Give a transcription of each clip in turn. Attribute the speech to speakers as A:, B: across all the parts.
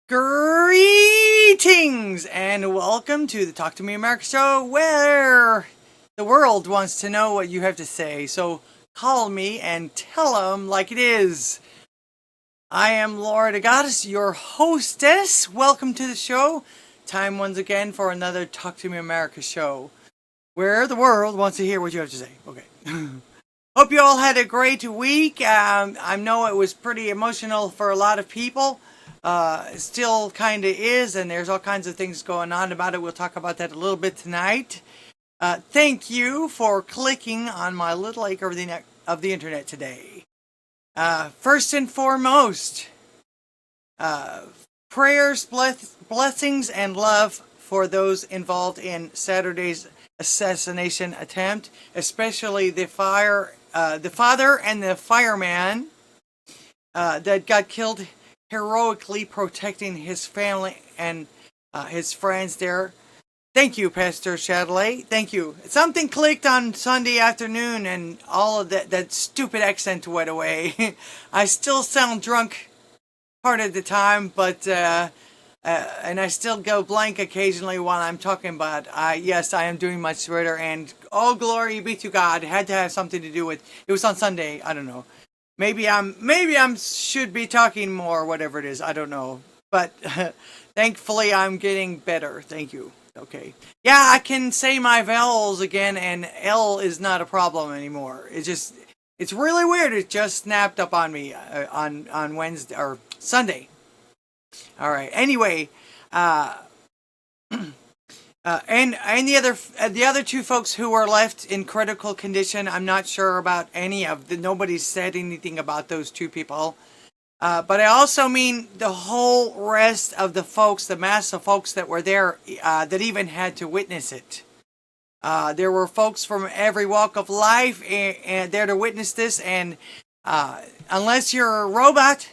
A: Greetings and welcome to the Talk to Me America show where the world wants to know what you have to say. So call me and tell them like it is. I am ldghwih, your hostess. Welcome to the show. Time once again for another Talk to Me America show where the world wants to hear what you have to say. Okay. Hope you all had a great week. I know it was pretty emotional for a lot of people. It still kind of is, and there's all kinds of things going on about it. We'll talk about that a little bit tonight. Thank you for clicking on my little acre of the internet today. First and foremost, prayers, blessings, and love for those involved in Saturday's assassination attempt, especially the father and the fireman that got killed heroically protecting his family and his friends there. Thank you, Pastor Chatelet. Thank you. Something clicked on Sunday afternoon and all of that stupid accent went away. I still sound drunk part of the time, but and I still go blank occasionally while I'm talking, but yes, I am doing much better, and all glory be to God. It had to have something to do with, it was on Sunday, I don't know. Maybe I'm should be talking more, whatever it is, I don't know. But thankfully I'm getting better. Thank you. Okay. Yeah, I can say my vowels again, and L is not a problem anymore. It's really weird. It just snapped up on me on Wednesday or Sunday. All right. Anyway, and the other two folks who were left in critical condition, I'm not sure about any of the. Nobody said anything about those two people. But I also mean the whole rest of the folks, the mass of folks that were there, that even had to witness it. There were folks from every walk of life and there to witness this. And unless you're a robot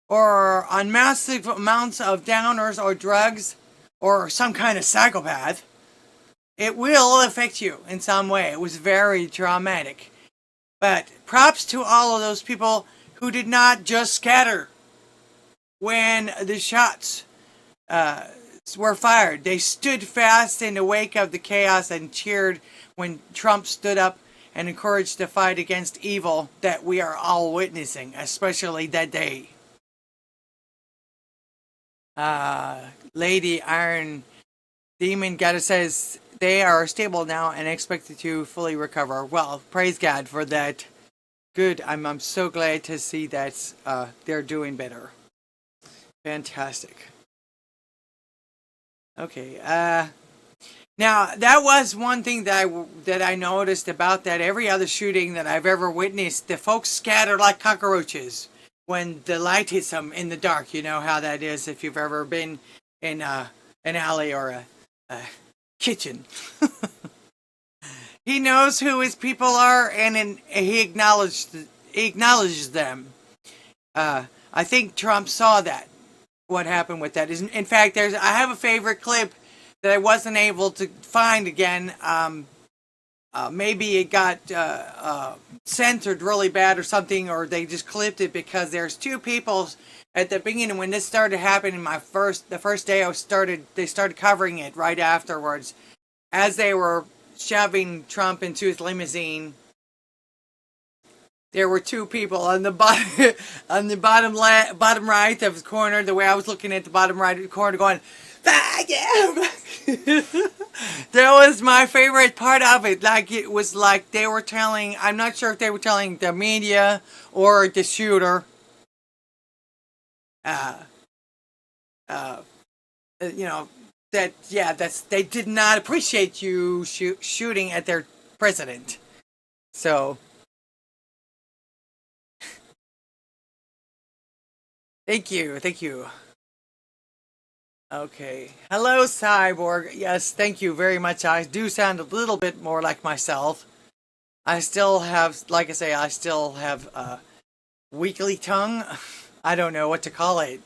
A: or on massive amounts of downers or drugs, or some kind of psychopath, it will affect you in some way. It was very traumatic. But props to all of those people who did not just scatter when the shots were fired. They stood fast in the wake of the chaos and cheered when Trump stood up and encouraged the fight against evil that we are all witnessing, especially that day. Lady Iron Demon Goddess says they are stable now and expected to fully recover. Well, praise God for that. Good. I'm so glad to see that they're doing better. Fantastic. Okay. Now that was one thing that I noticed about that. Every other shooting that I've ever witnessed, the folks scattered like cockroaches when the light hits them in the dark. You know how that is if you've ever been in an alley or a kitchen. He knows who his people are, and he acknowledges them. I think Trump saw that. What happened with that is, in fact, I have a favorite clip that I wasn't able to find again. Maybe it got censored really bad or something, or they just clipped it because there's two people at the beginning when this started happening. The first day they started covering it right afterwards, as they were shoving Trump into his limousine. There were two people on the bottom, on the bottom right of the corner. The way I was looking at the bottom right of the corner, going, "Fuck him!" That was my favorite part of it. Like, it was like they were telling. I'm not sure if they were telling the media or the shooter. You know that. Yeah, they did not appreciate you shooting at their president. So. Thank you. Okay. Hello, Cyborg. Yes, thank you very much. I do sound a little bit more like myself. I still have, like I say, a weakly tongue. I don't know what to call it.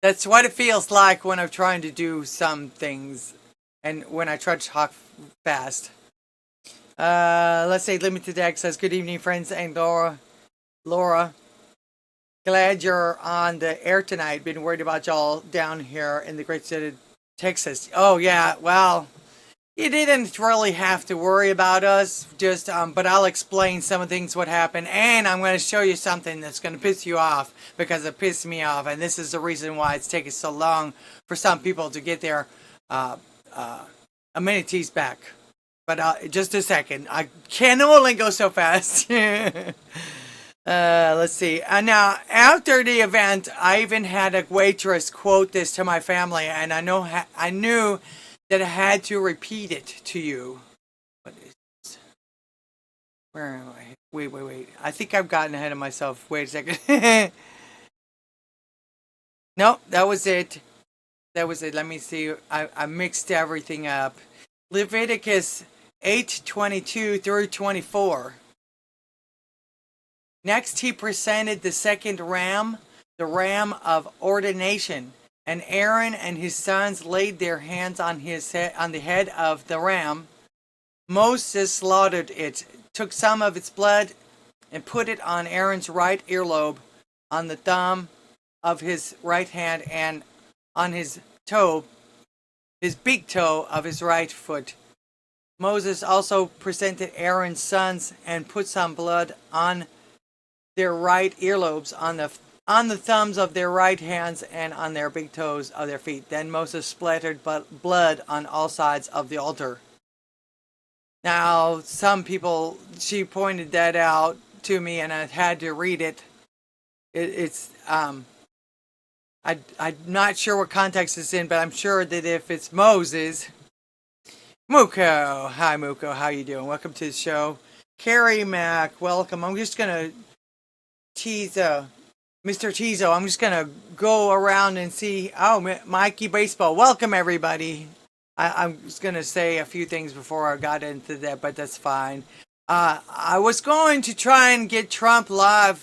A: That's what it feels like when I'm trying to do some things and when I try to talk fast. Let's say Limited X says, good evening, friends, and Laura. Glad you're on the air tonight. Been worried about y'all down here in the great state of Texas. Oh yeah, well, you didn't really have to worry about us. Just, but I'll explain some of the things what happened, and I'm going to show you something that's going to piss you off because it pissed me off, and this is the reason why it's taking so long for some people to get their amenities back. But just a second, I can only go so fast. Let's see. Now, after the event, I even had a waitress quote this to my family, and I knew that I had to repeat it to you. What is this? Where am I? Wait. I think I've gotten ahead of myself. Wait a second. Nope, that was it. Let me see. I mixed everything up. Leviticus 8:22 through 24. Next, he presented the second ram, the ram of ordination, and Aaron and his sons laid their hands on the head of the ram. Moses slaughtered it, took some of its blood, and put it on Aaron's right earlobe, on the thumb of his right hand, and on his big toe of his right foot. Moses also presented Aaron's sons and put some blood on their right earlobes, on the thumbs of their right hands, and on their big toes of their feet. Then Moses splattered blood on all sides of the altar. Now, some people, she pointed that out to me, and I had to read it. I'm not sure what context it's in, but I'm sure that if it's Moses, Muko, hi Muko, how you doing? Welcome to the show. Carrie Mack, welcome. I'm just gonna Mr. Tizo, I'm just gonna go around and see. Oh, Mikey Baseball, welcome everybody. I'm just gonna say a few things before I got into that, but that's fine. I was going to try and get Trump live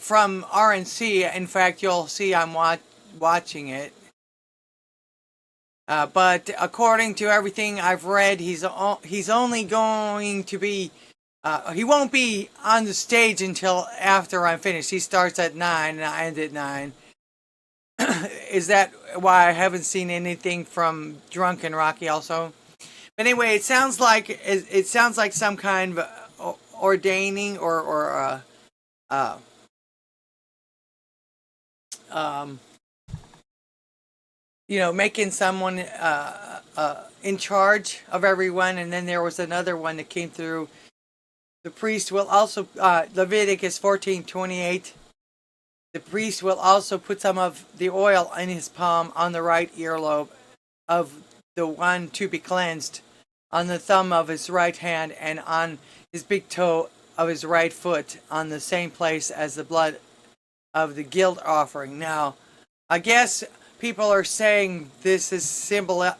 A: from RNC. In fact, you'll see I'm watching it. But according to everything I've read, he's only going to be. He won't be on the stage until after I'm finished. He starts at 9 and I end at 9. Is that why I haven't seen anything from Drunken Rocky also? But anyway, it sounds like some kind of ordaining or making someone in charge of everyone. And then there was another one that came through. The priest will also, Leviticus 14:28, the priest will also put some of the oil in his palm on the right earlobe of the one to be cleansed, on the thumb of his right hand, and on his big toe of his right foot, on the same place as the blood of the guilt offering. Now, I guess people are saying this is symbolic.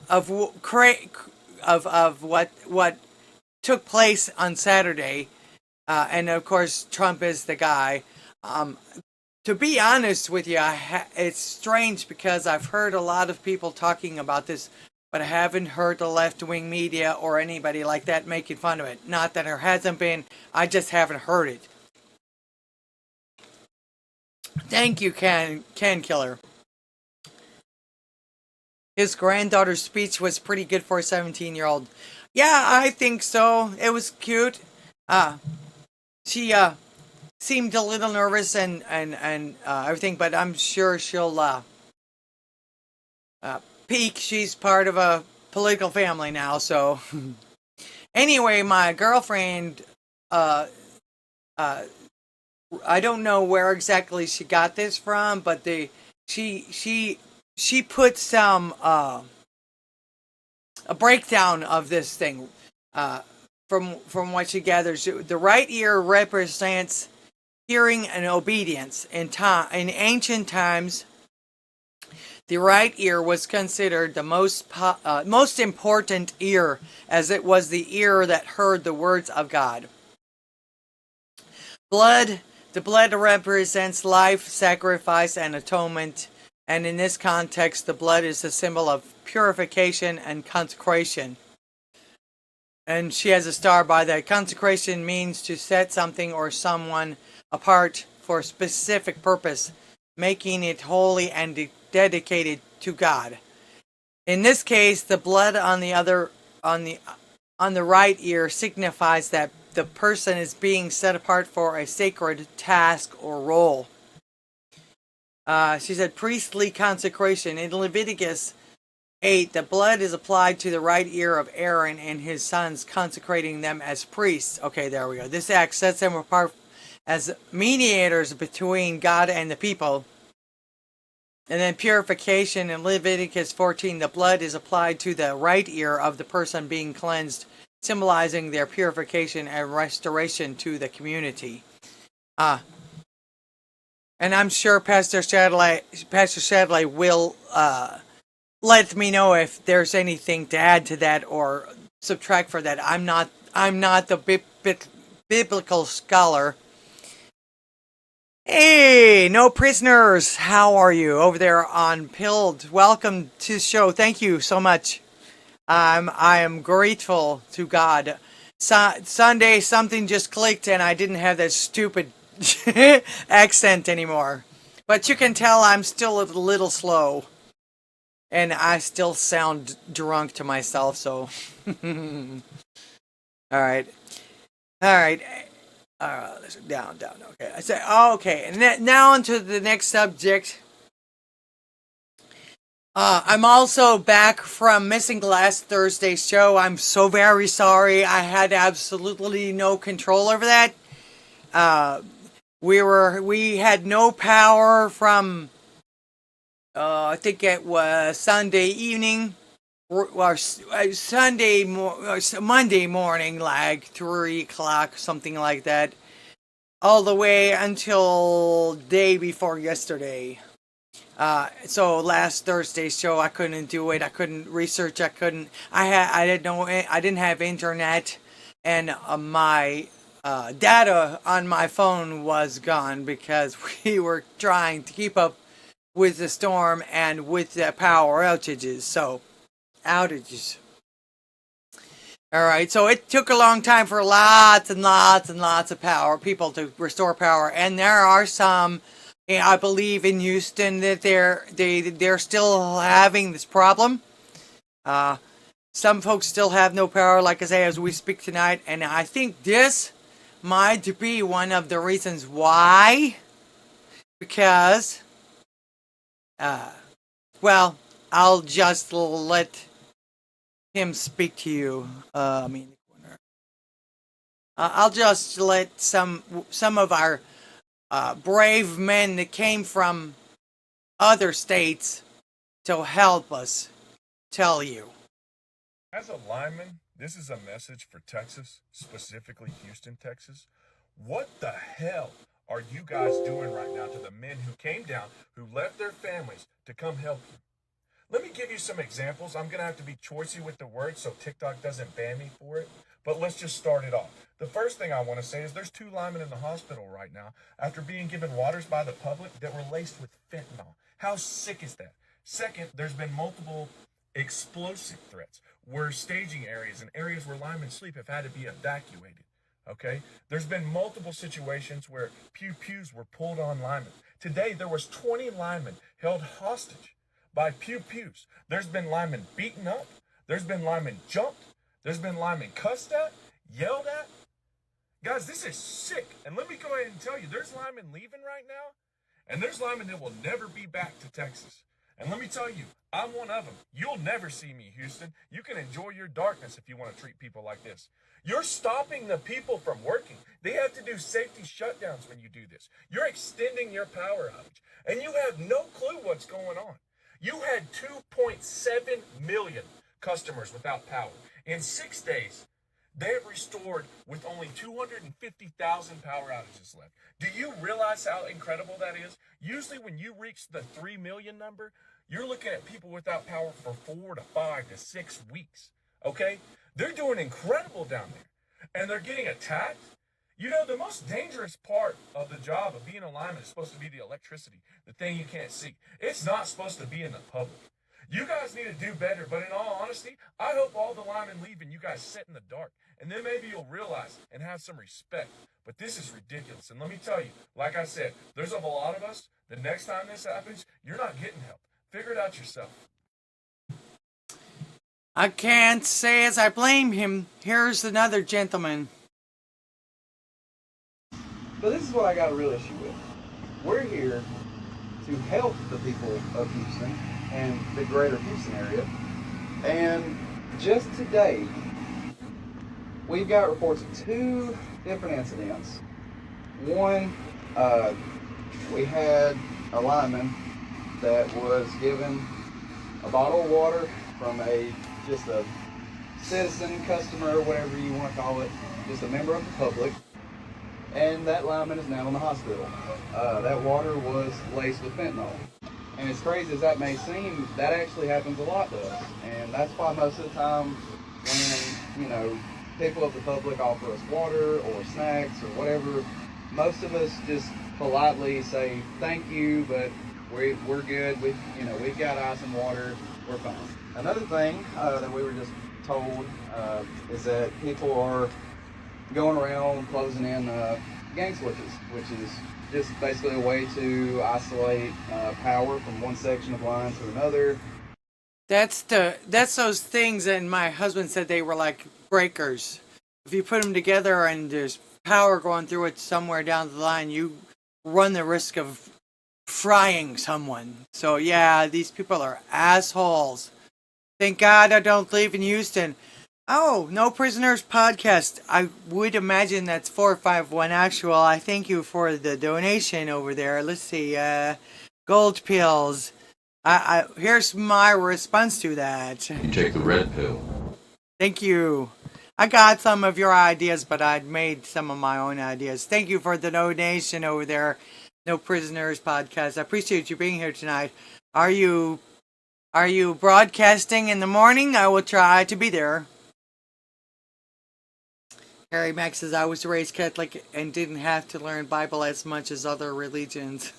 A: Of what took place on Saturday, and of course Trump is the guy. To be honest with you, it's strange because I've heard a lot of people talking about this, but I haven't heard the left-wing media or anybody like that making fun of it. Not that there hasn't been, I just haven't heard it. Thank you, Ken Killer. His granddaughter's speech was pretty good for a 17-year-old. Yeah, I think so. It was cute. She seemed a little nervous and everything, but I'm sure she'll peak. She's part of a political family now, so. Anyway, my girlfriend, I don't know where exactly she got this from, but she put some a breakdown of this thing from what she gathers. The right ear represents hearing and obedience. In ancient times, the right ear was considered the most important ear, as it was the ear that heard the words of God. The blood represents life, sacrifice, and atonement. And in this context, the blood is a symbol of purification and consecration. And she has a star by that. Consecration means to set something or someone apart for a specific purpose, making it holy and dedicated to God. In this case, the blood on the right ear signifies that the person is being set apart for a sacred task or role. She said priestly consecration. In Leviticus 8, the blood is applied to the right ear of Aaron and his sons, consecrating them as priests. Okay, there we go. This act sets them apart as mediators between God and the people. And then purification in Leviticus 14, the blood is applied to the right ear of the person being cleansed, symbolizing their purification and restoration to the community. And I'm sure Pastor Shadley will let me know if there's anything to add to that or subtract for that. I'm not the biblical scholar. Hey, no prisoners. How are you over there on Pilled? Welcome to the show. Thank you so much. I am grateful to God. Sunday, something just clicked and I didn't have that stupid accent anymore. But you can tell I'm still a little slow. And I still sound drunk to myself, so. Alright. Down. Okay. I say, okay. And now on to the next subject. I'm also back from missing last Thursday's show. I'm so very sorry. I had absolutely no control over that. We had no power from, I think it was Sunday evening, or Monday morning, like 3 o'clock, something like that, all the way until day before yesterday. So last Thursday's show, I couldn't do it. I couldn't research. I didn't have internet, and my data on my phone was gone because we were trying to keep up with the storm and with the power outages. Alright, so it took a long time for lots and lots of people to restore power. And there are some, I believe in Houston, that they're still having this problem. Some folks still have no power, like I say, as we speak tonight. And I think this might be one of the reasons why. Because well, I'll just let him speak to you. I'll just let some of our brave men that came from other states to help us tell you.
B: As a lineman, this is a message for Texas, specifically Houston, Texas. What the hell are you guys doing right now to the men who came down, who left their families to come help you? Let me give you some examples. I'm going to have to be choicy with the words so TikTok doesn't ban me for it. But let's just start it off. The first thing I want to say is there's 2 linemen in the hospital right now after being given waters by the public that were laced with fentanyl. How sick is that? Second, there's been multiple explosive threats where staging areas and areas where linemen sleep have had to be evacuated. Okay? There's been multiple situations where pew-pews were pulled on linemen. Today, there was 20 linemen held hostage by pew-pews. There's been linemen beaten up. There's been linemen jumped. There's been linemen cussed at, yelled at. Guys, this is sick. And let me go ahead and tell you, there's linemen leaving right now, and there's linemen that will never be back to Texas. And let me tell you, I'm one of them. You'll never see me, Houston. You can enjoy your darkness if you want to treat people like this. You're stopping the people from working. They have to do safety shutdowns when you do this. You're extending your power outage, and you have no clue what's going on. You had 2.7 million customers without power. In 6 days, they have restored with only 250,000 power outages left. Do you realize how incredible that is? Usually when you reach the 3 million number, you're looking at people without power for 4 to 5 to 6 weeks, okay? They're doing incredible down there, and they're getting attacked. You know, the most dangerous part of the job of being a lineman is supposed to be the electricity, the thing you can't see. It's not supposed to be in the public. You guys need to do better, but in all honesty, I hope all the linemen leave and you guys sit in the dark. And then maybe you'll realize and have some respect. But this is ridiculous. And let me tell you, like I said, there's a lot of us. The next time this happens, you're not getting help. Figure it out yourself.
A: I can't say as I blame him. Here's another gentleman.
C: But this is what I got a real issue with. We're here to help the people of Houston and the greater Houston area. And just today, we've got reports of 2 different incidents. One, we had a lineman that was given a bottle of water from just a citizen, customer, whatever you want to call it, just a member of the public. And that lineman is now in the hospital. That water was laced with fentanyl. And as crazy as that may seem, that actually happens a lot to us. And that's why most of the time when, people of the public offer us water or snacks or whatever, most of us just politely say thank you, but we're good. We've got ice and water. We're fine. Another thing that we were just told is that people are going around closing in gang switches, which is just basically a way to isolate power from one section of line to another.
A: That's those things, and my husband said they were like breakers. If you put them together and there's power going through it somewhere down the line, you run the risk of frying someone. So yeah, these people are assholes. Thank God I don't live in Houston. Oh, No Prisoners podcast. I would imagine that's 451 actual. I thank you for the donation over there. Let's see, gold pills. Here's my response to that.
D: You take the red pill.
A: Thank you. I got some of your ideas, but I'd made some of my own ideas. Thank you for the donation over there, No Prisoners podcast. I appreciate you being here tonight. Are you broadcasting in the morning? I will try to be there. Harry Mack says, I was raised Catholic and didn't have to learn Bible as much as other religions.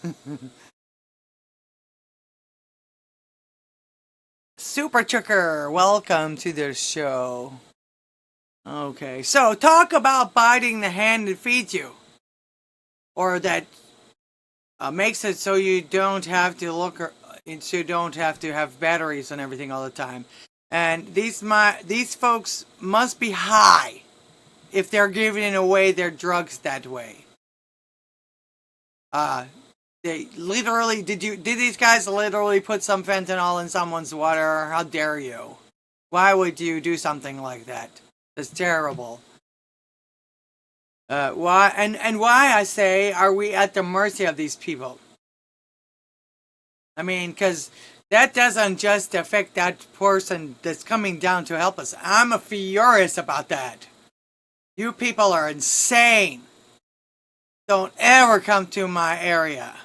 A: Super Chucker, welcome to the show. Okay, so talk about biting the hand that feeds you. Or that makes it so you don't have to you don't have to have batteries and everything all the time. And these folks must be high if they're giving away their drugs that way. They literally did these guys literally put some fentanyl in someone's water? How dare you? Why would you do something like that? It's terrible. Why I say, are we at the mercy of these people? I mean, because that doesn't just affect that person that's coming down to help us. I'm furious about that. You people are insane. Don't ever come to my area.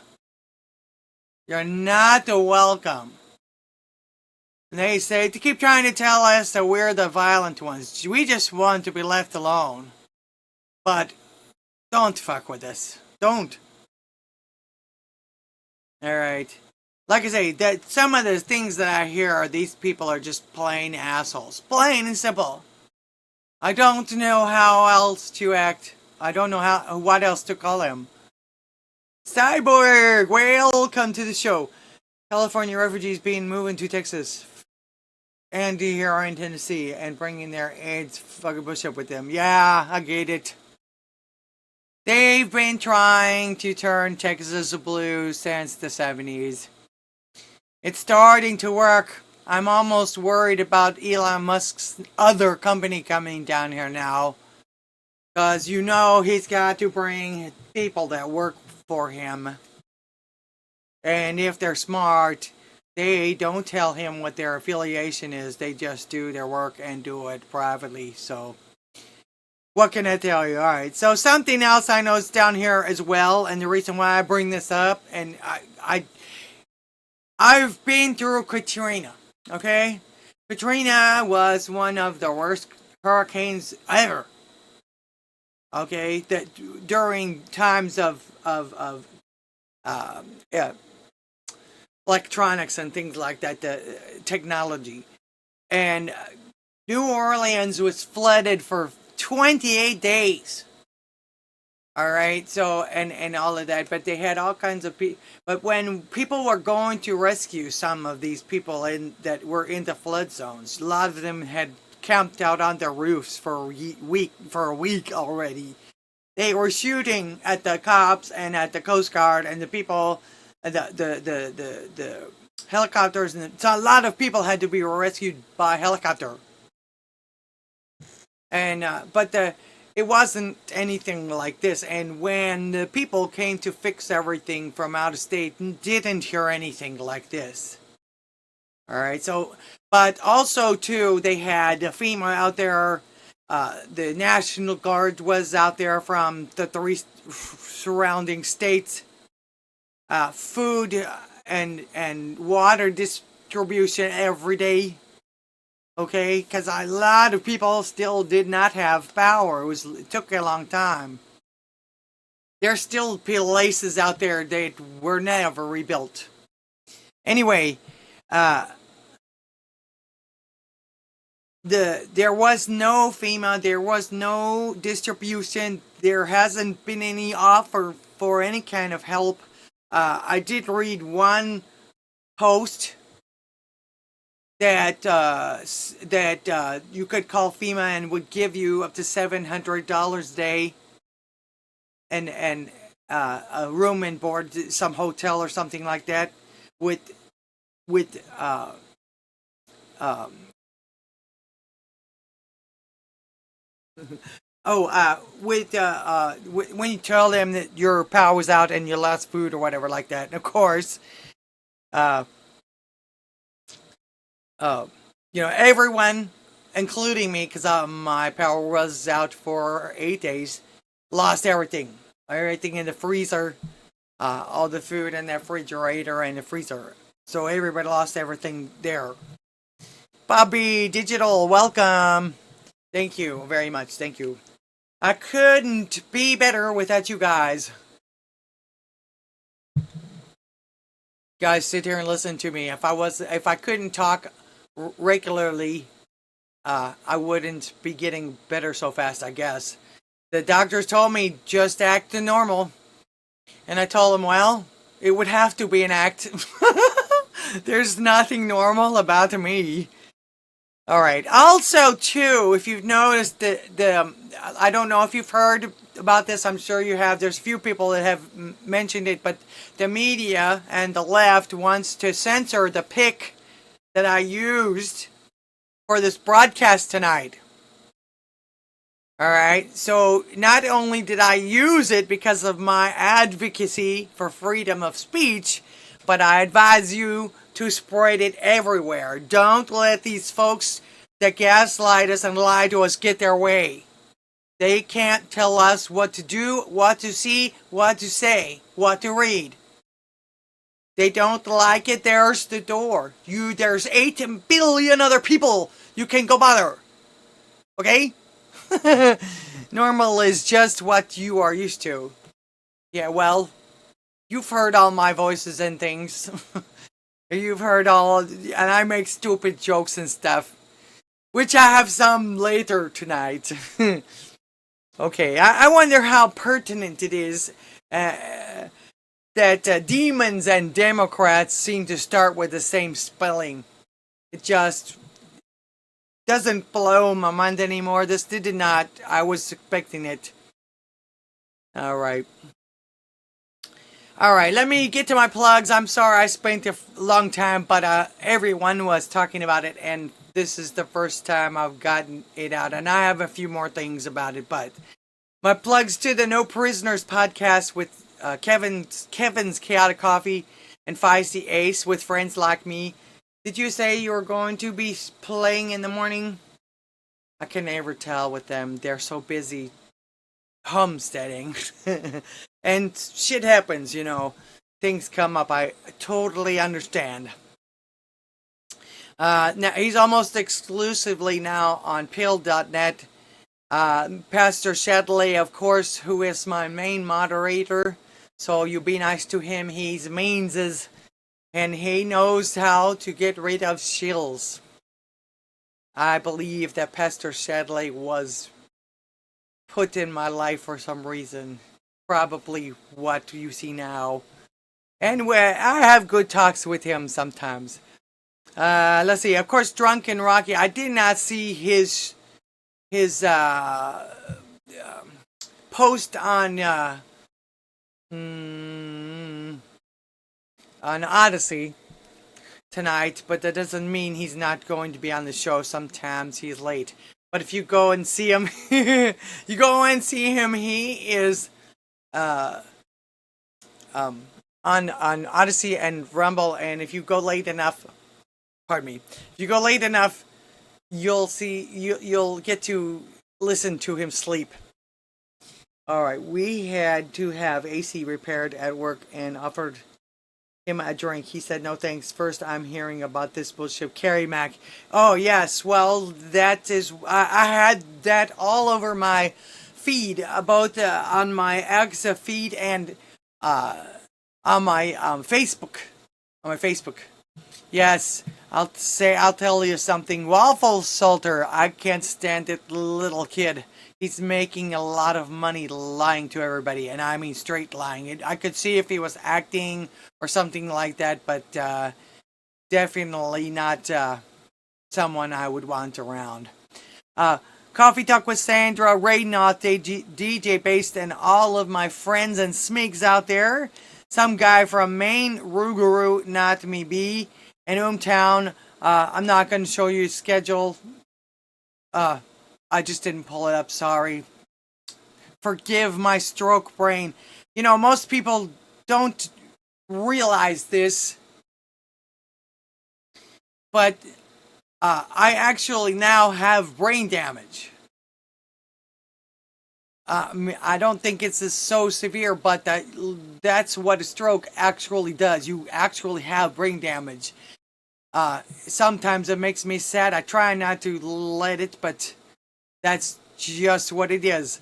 A: You're not welcome. They say to keep trying to tell us that we're the violent ones. We just want to be left alone. But don't fuck with us. Don't. Alright. Like I say, that some of the things that I hear are these people are just plain assholes. Plain and simple. I don't know how else to act. I don't know what else to call him. Cyborg, welcome to the show. California refugees being moved to Texas. And here are in Tennessee and bringing their AIDS fucking bush up with them. Yeah, I get it. They've been trying to turn Texas blue since the 70s. It's starting to work. I'm almost worried about Elon Musk's other company coming down here now. Because he's got to bring people that work for him. And if they're smart, they don't tell him what their affiliation is. They just do their work and do it privately. So, what can I tell you? Alright, so something else I noticed down here as well, and the reason why I bring this up, and I've been through Katrina, okay? Katrina was one of the worst hurricanes ever. Okay, that during times of electronics and things like that, the technology. And New Orleans was flooded for 28 days. All right, so and all of that, but they had all kinds of people. But when people were going to rescue some of these people that were in the flood zones, a lot of them had camped out on their roofs for a week already. They were shooting at the cops and at the Coast Guard and the people, the helicopters, and so a lot of people had to be rescued by helicopter. And it wasn't anything like this. And when the people came to fix everything from out of state, didn't hear anything like this. All right. So, but also too, they had FEMA out there. The National Guard was out there from the 3 surrounding states. Food and water distribution every day. Okay, because a lot of people still did not have power. It took a long time. There's still places out there that were never rebuilt. Anyway, there was no FEMA, there was no distribution, there hasn't been any offer for any kind of help. I did read one post that you could call FEMA and would give you up to $700 a day, and a room and board, some hotel or something like that, with when you tell them that your power was out and you lost food or whatever like that. And of course, everyone, including me, because my power was out for 8 days, lost everything. Everything in the freezer, all the food in the refrigerator and the freezer. So everybody lost everything there. Bobby Digital, welcome. Thank you very much. Thank you. I couldn't be better without you guys. Guys, sit here and listen to me. If I couldn't talk regularly, I wouldn't be getting better so fast, I guess. The doctors told me just act normal. And I told them, well, it would have to be an act. There's nothing normal about me. All right. Also, too, if you've noticed I don't know if you've heard about this. I'm sure you have. There's a few people that have mentioned it, but the media and the left wants to censor the pic that I used for this broadcast tonight. All right. So not only did I use it because of my advocacy for freedom of speech, but I advise you to spread it everywhere. Don't let these folks that gaslight us and lie to us get their way. They can't tell us what to do, what to see, what to say, what to read. They don't like it, there's the door. There's 8 billion other people you can go bother. Okay? Normal is just what you are used to. Yeah, well, you've heard all my voices and things. You've heard and I make stupid jokes and stuff. Which I have some later tonight. Okay, I wonder how pertinent it is that demons and Democrats seem to start with the same spelling. It just doesn't blow my mind anymore. This did not. I was expecting it. Alright, let me get to my plugs. I'm sorry I spent a long time, but everyone was talking about it, and this is the first time I've gotten it out, and I have a few more things about it, but my plugs to the No Prisoners podcast with Kevin's Chaotic Coffee and Feisty Ace with friends like me. Did you say you were going to be playing in the morning? I can never tell with them. They're so busy homesteading. And shit happens, Things come up. I totally understand. Now he's almost exclusively now on pill.net. Pastor Shadley, of course, who is my main moderator. So you be nice to him. He's meanses and he knows how to get rid of shills. I believe that Pastor Shadley was put in my life for some reason. Probably what you see now. Anyway, I have good talks with him sometimes. Let's see. Of course, Drunken Rocky. I did not see his post on Odysee tonight, but that doesn't mean he's not going to be on the show. Sometimes he's late. But if you go and see him, he is on Odysee and Rumble, and if you go late enough, if you go late enough, you'll get to listen to him sleep. All right, we had to have AC repaired at work and offered him a drink. He said no thanks. First I'm hearing about this bullshit. Carrie Mack. Oh yes, well that is, I had that all over my feed, both on my X feed and on my Facebook. On my Facebook. Yes, I'll tell you something. Waffle Salter, I can't stand that little kid. He's making a lot of money lying to everybody, and I mean straight lying. I could see if he was acting or something like that, but definitely not someone I would want around. Coffee Talk with Sandra, Ray Knott, DJ Based, and all of my friends and smigs out there. Some guy from Maine, Rougarou, not me be, and Town. I'm not going to show you his schedule. I just didn't pull it up, sorry. Forgive my stroke brain. You know, most people don't realize this, but I actually now have brain damage. I don't think it's so severe, but that's what a stroke actually does. You actually have brain damage. Sometimes it makes me sad. I try not to let it, but that's just what it is.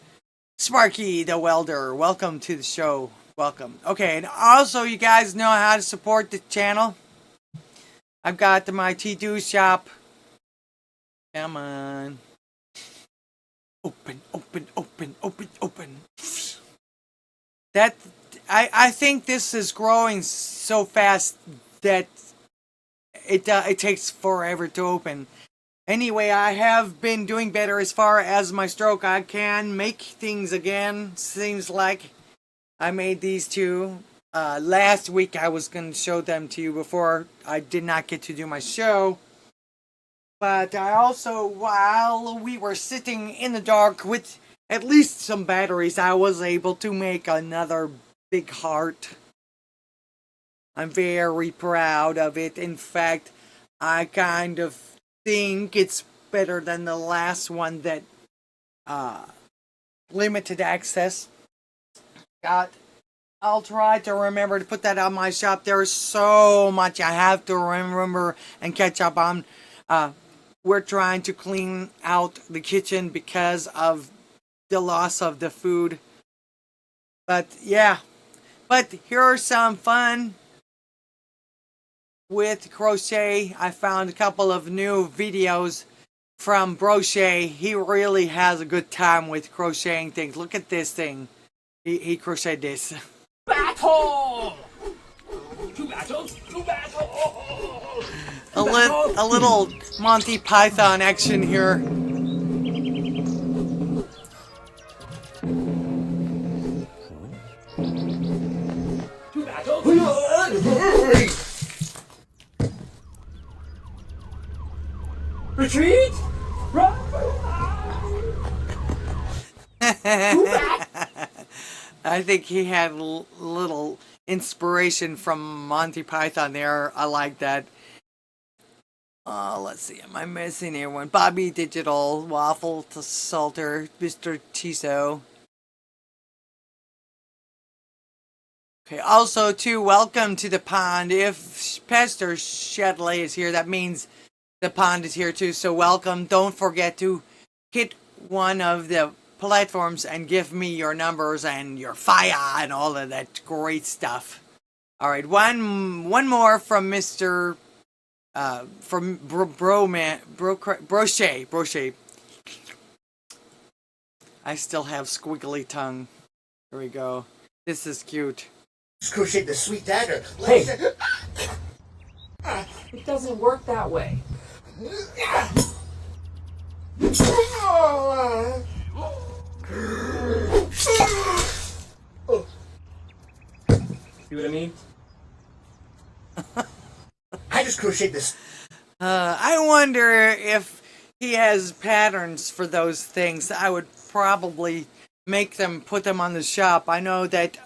A: Sparky the Welder, welcome to the show. Welcome. Okay, and also you guys know how to support the channel. I've got my T2 shop. Come on. Open. That I think this is growing so fast that it takes forever to open. Anyway, I have been doing better as far as my stroke. I can make things again. Seems like I made these two. Last week I was going to show them to you before I did not get to do my show. But I also, while we were sitting in the dark with at least some batteries, I was able to make another big heart. I'm very proud of it. In fact, I kind of think it's better than the last one that limited access got. I'll try to remember to put that on my shop. There's so much I have to remember and catch up on. We're trying to clean out the kitchen because of the loss of the food. But yeah, but here are some fun with crochet. I found a couple of new videos from Brochet. He really has a good time with crocheting things. Look at this thing. He crocheted this.
D: Battle! To battle! To battle!
A: A little Monty Python action here.
D: To battle! Retreat! Run!
A: I think he had a little inspiration from Monty Python there. I like that. Let's see. Am I missing anyone? Bobby Digital, Waffle to Salter, Mr. Tiso. Okay, also, too, welcome to the pond. If Pastor Shadley is here, that means the pond is here, too. So welcome. Don't forget to hit one of the platforms and give me your numbers and your fire and all of that great stuff. All right, one more from Mr. From Brochet. I still have squiggly tongue. Here we go. This is cute.
E: Crochet the sweet dagger.
D: Hey. It doesn't work that way. See what I mean?
E: I just crocheted this.
A: I wonder if he has patterns for those things. I would probably put them on the shop. I know that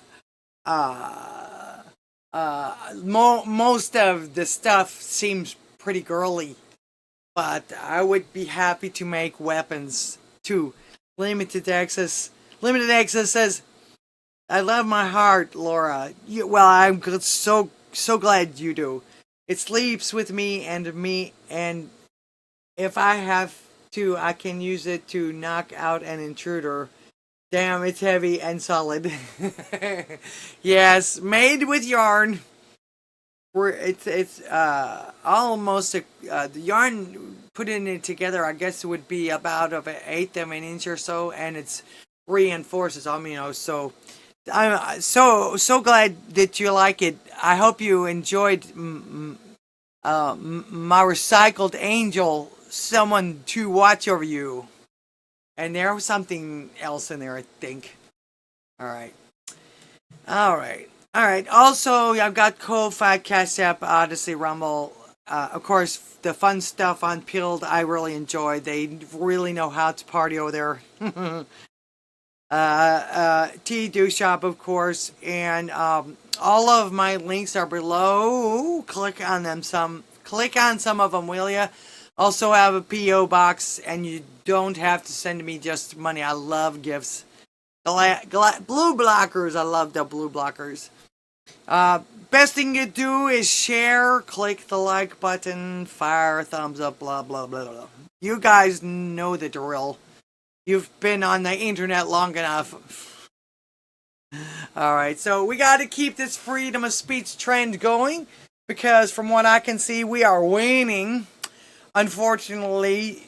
A: most of the stuff seems pretty girly, but I would be happy to make weapons too. Limited access says, I love my heart, Laura. Well, I'm so glad you do. It sleeps with me, and if I have to, I can use it to knock out an intruder. Damn, it's heavy and solid. Yes, made with yarn. It's almost the yarn putting it together. I guess it would be about of 1/8 of an inch or so, and it's reinforces. So I'm so glad that you like it. I hope you enjoyed my recycled angel, someone to watch over you. And there was something else in there, I think. All right. Also, I've got Ko-Fi, Cash App, Odysee, Rumble. Of course, the fun stuff on Pilled, I really enjoy. They really know how to party over there. T2 Shop, of course, and all of my links are below. Click on some of them, will ya? Also have a P.O. box, and you don't have to send me just money. I love gifts. Blue blockers, I love the blue blockers. Best thing you do is share, click the like button, fire a thumbs up, blah, blah, blah, blah. You guys know the drill. You've been on the internet long enough. Alright, so we got to keep this freedom of speech trend going, because from what I can see, we are waning. Unfortunately,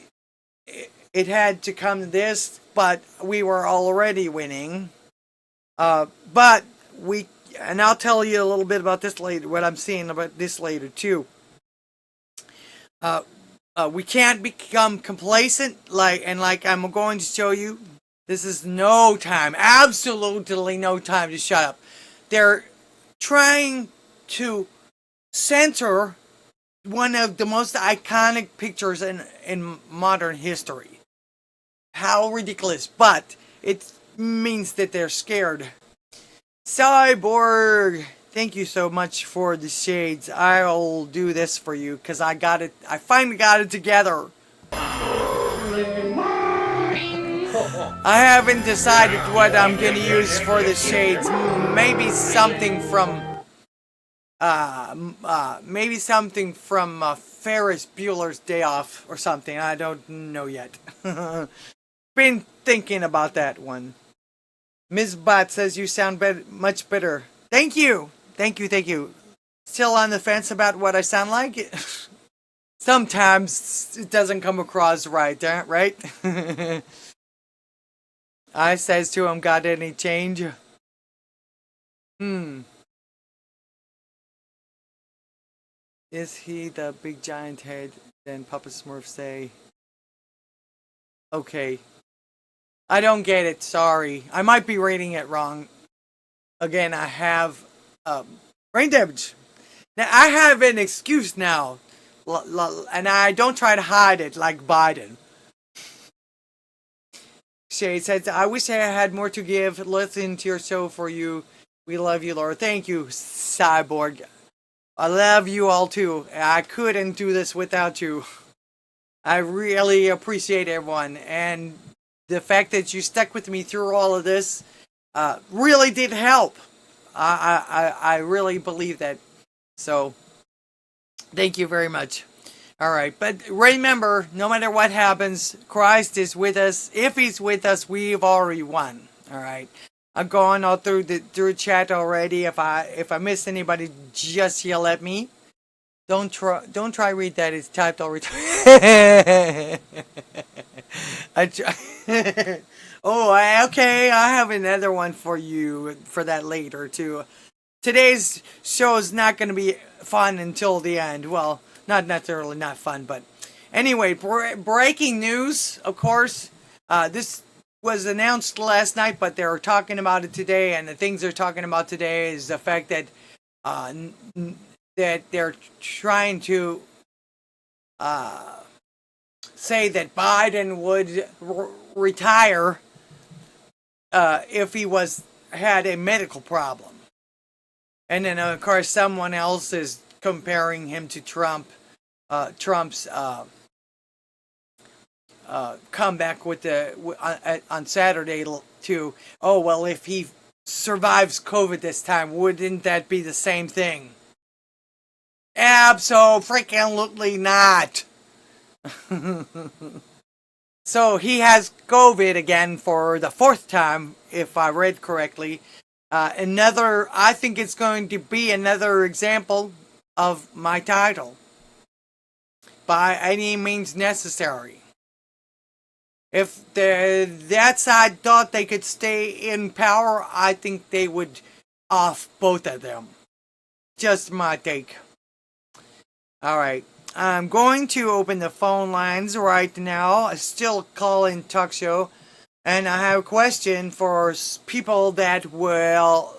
A: it had to come to this, but we were already winning. But and I'll tell you a little bit about this later, what I'm seeing about this later too. We can't become complacent, like I'm going to show you. This is no time, absolutely no time to shut up. They're trying to censor one of the most iconic pictures in modern history. How ridiculous, but it means that they're scared. Cyborg, thank you so much for the shades. I'll do this for you because I got it. I finally got it together. I haven't decided what I'm going to use for the shades. Maybe something from Ferris Bueller's Day Off or something. I don't know yet. Been thinking about that one. Ms. Bot says you sound much better. Thank you. Still on the fence about what I sound like? Sometimes it doesn't come across right, right? I says to him, got any change? Is he the big giant head? Then Papa Smurf say. Okay. I don't get it, sorry. I might be reading it wrong. Again, I have brain damage. Now, I have an excuse now. And I don't try to hide it like Biden. Shade says, I wish I had more to give. Listen to your show for you. We love you, Laura. Thank you, Cyborg. I love you all too. I couldn't do this without you. I really appreciate everyone. And the fact that you stuck with me through all of this really did help. I really believe that. So, thank you very much. Alright, but remember, no matter what happens, Christ is with us. If He's with us, we've already won. Alright. I'm going all through the chat already. If I miss anybody, just yell at me. Don't try read that. It's typed already. Okay. I have another one for you for that later too. Today's show is not going to be fun until the end. Well, not necessarily not fun, but anyway, breaking news. Of course, this was announced last night, but they're talking about it today. And the things they're talking about today is the fact that that they're trying to say that Biden would retire if he had a medical problem. And then, of course, someone else is comparing him to Trump's comeback with on Saturday to, oh, well, if he survives COVID this time, wouldn't that be the same thing? Abso-freaking-lutely not. So he has COVID again for the 4th time, if I read correctly. I think it's going to be another example of my title. By any means necessary. If that side thought they could stay in power, I think they would off both of them. Just my take. Alright, I'm going to open the phone lines right now. I still call-in talk show. And I have a question for people that will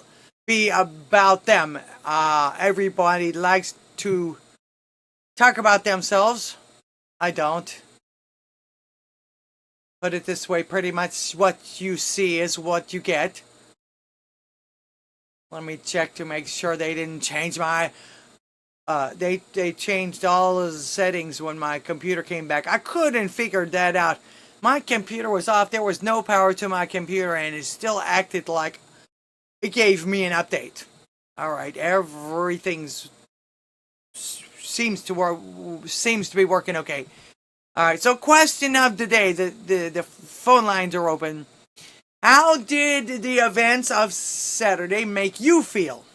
A: be about them. Everybody likes to talk about themselves. I don't. Put it this way, pretty much what you see is what you get. Let me check to make sure they didn't change my... They changed all the settings when my computer came back. I couldn't figure that out. My computer was off. There was no power to my computer, and it still acted like it gave me an update. Alright, everything seems to be working okay. Alright, so question of the day. The phone lines are open. How did the events of Saturday make you feel?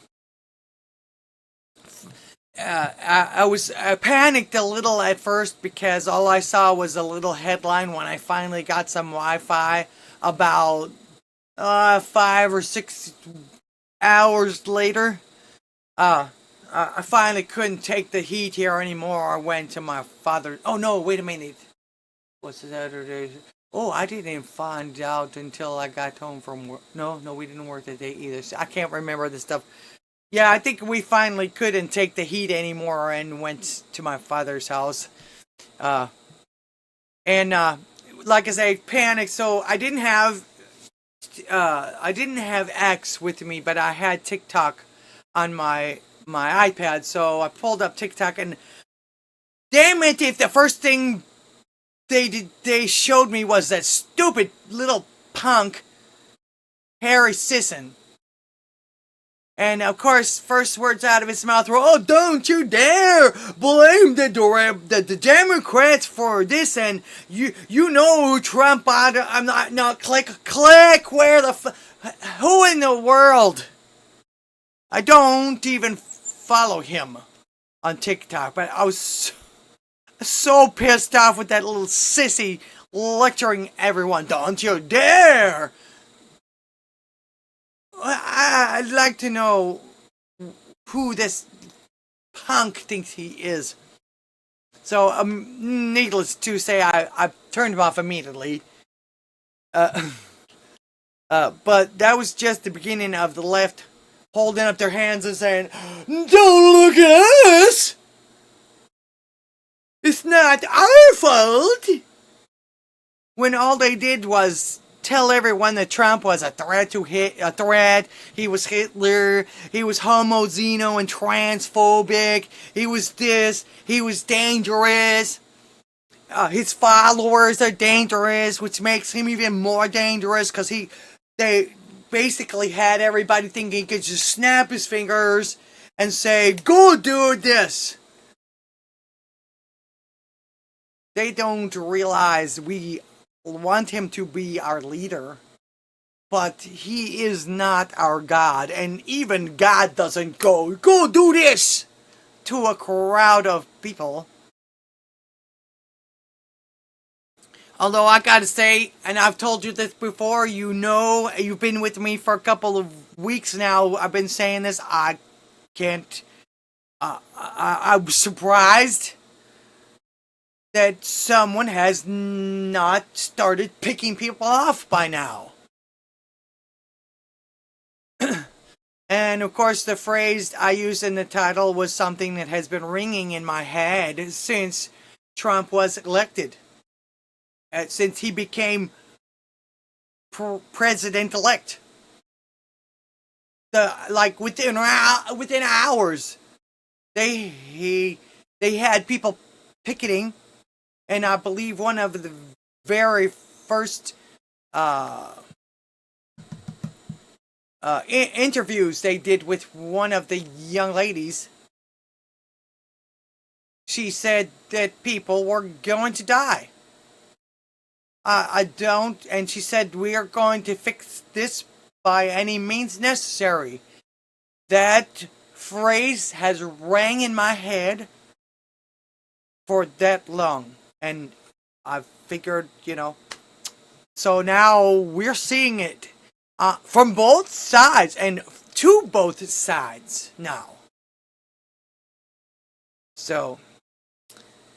A: I panicked a little at first because all I saw was a little headline when I finally got some Wi-Fi about 5 or 6 hours later. I finally couldn't take the heat here anymore. I went to my father. Oh no, wait a minute. What's Saturday? Oh, I didn't even find out until I got home from work. No, we didn't work that day either. I can't remember the stuff. Yeah, I think we finally couldn't take the heat anymore and went to my father's house. Like I say, panicked. So I didn't have X with me, but I had TikTok on my iPad. So I pulled up TikTok, and damn it, if the first thing they showed me was that stupid little punk Harry Sisson. And of course, first words out of his mouth were, "Oh, don't you dare blame the Democrats for this." And you know Trump. I'm not click where who in the world? I don't even follow him on TikTok, but I was so pissed off with that little sissy lecturing everyone. Don't you dare! I'd like to know who this punk thinks he is. So, needless to say, I turned him off immediately. But that was just the beginning of the left holding up their hands and saying, "Don't look at us! It's not our fault!" When all they did was tell everyone that Trump was a threat. He was Hitler. He was homo, xeno, and transphobic. He was this. He was dangerous. His followers are dangerous, which makes him even more dangerous because they basically had everybody thinking he could just snap his fingers and say, "Go do this." They don't realize we want him to be our leader. but he is not our God, and even God doesn't go do this to a crowd of people. Although I gotta say, and I've told you this before, you know, you've been with me for a couple of weeks now, I've been saying this, I can't, I'm surprised that someone has not started picking people off by now. And of course, the phrase I used in the title was something that has been ringing in my head since Trump was elected. Since he became president-elect. Like within hours, they had people picketing, and I believe one of the very first interviews they did with one of the young ladies, she said that people were going to die. And she said, we are going to fix this by any means necessary. That phrase has rang in my head for that long. And I figured, so now we're seeing it from both sides and to both sides now. So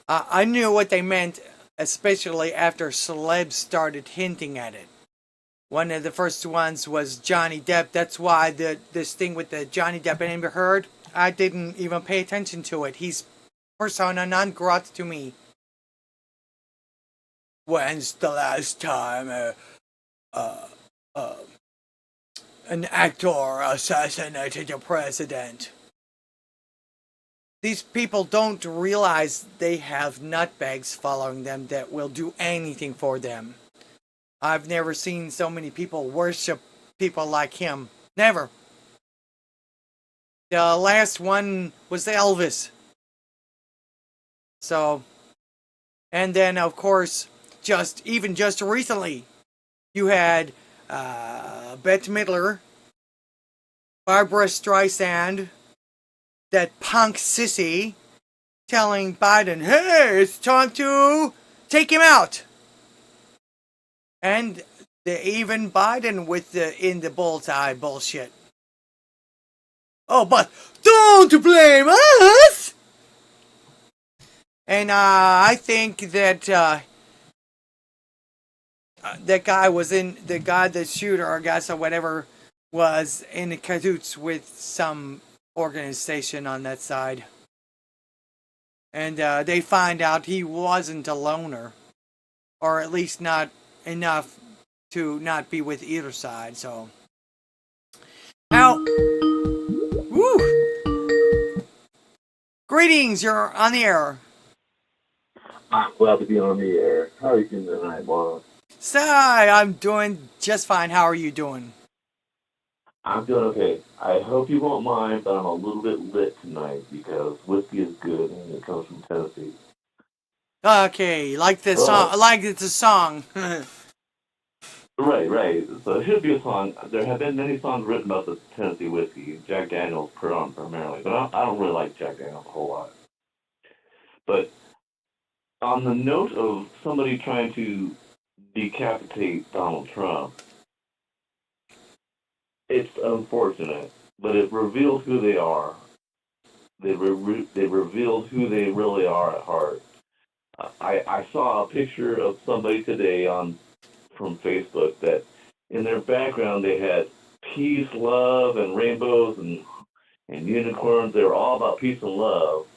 A: I knew what they meant, especially after celebs started hinting at it. One of the first ones was Johnny Depp. That's why this thing with the Johnny Depp and Amber Heard, I didn't even pay attention to it. He's persona non grata to me. When's the last time an actor assassinated a president? These people don't realize they have nutbags following them that will do anything for them. I've never seen so many people worship people like him. Never. The last one was Elvis. So, and then of course, just recently, you had Bette Midler, Barbara Streisand, that punk sissy, telling Biden, hey, it's time to take him out. And even Biden with the in the bullseye bullshit. Oh, but don't blame us! And I think that that guy was in, the shooter or guy or whatever, was in cahoots with some organization on that side. And they find out he wasn't a loner. Or at least not enough to not be with either side, so. Now, woo! Greetings, you're on the air.
F: I'm glad to be on the air. How are you doing tonight, boss?
A: Say, I'm doing just fine. How are you doing?
F: I'm doing okay. I hope you won't mind, but I'm a little bit lit tonight because whiskey is good and it comes from Tennessee.
A: Okay, like the song. I like the song.
F: Right. So it should be a song. There have been many songs written about the Tennessee whiskey, Jack Daniels primarily, but I don't really like Jack Daniels a whole lot. But on the note of somebody trying to decapitate Donald Trump, it's unfortunate, but it reveals who they are. They revealed who they really are at heart. I saw a picture of somebody today from Facebook that in their background they had peace, love, and rainbows and unicorns. They were all about peace and love,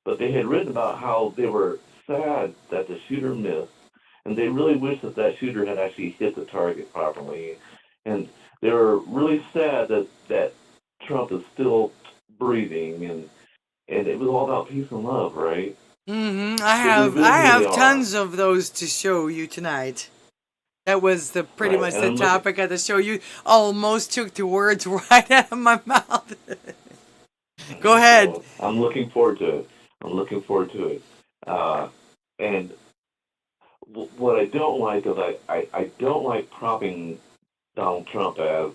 F: but they had written about how they were sad that the shooter missed, and they really wish that shooter had actually hit the target properly, and they were really sad that Trump is still breathing, and it was all about peace and love, right?
A: Mm-hmm. I have tons of those to show you tonight. That was pretty much the topic of the show. You almost took the words right out of my mouth. Go ahead.
F: So, I'm looking forward to it. And what I don't like is I don't like propping Donald Trump as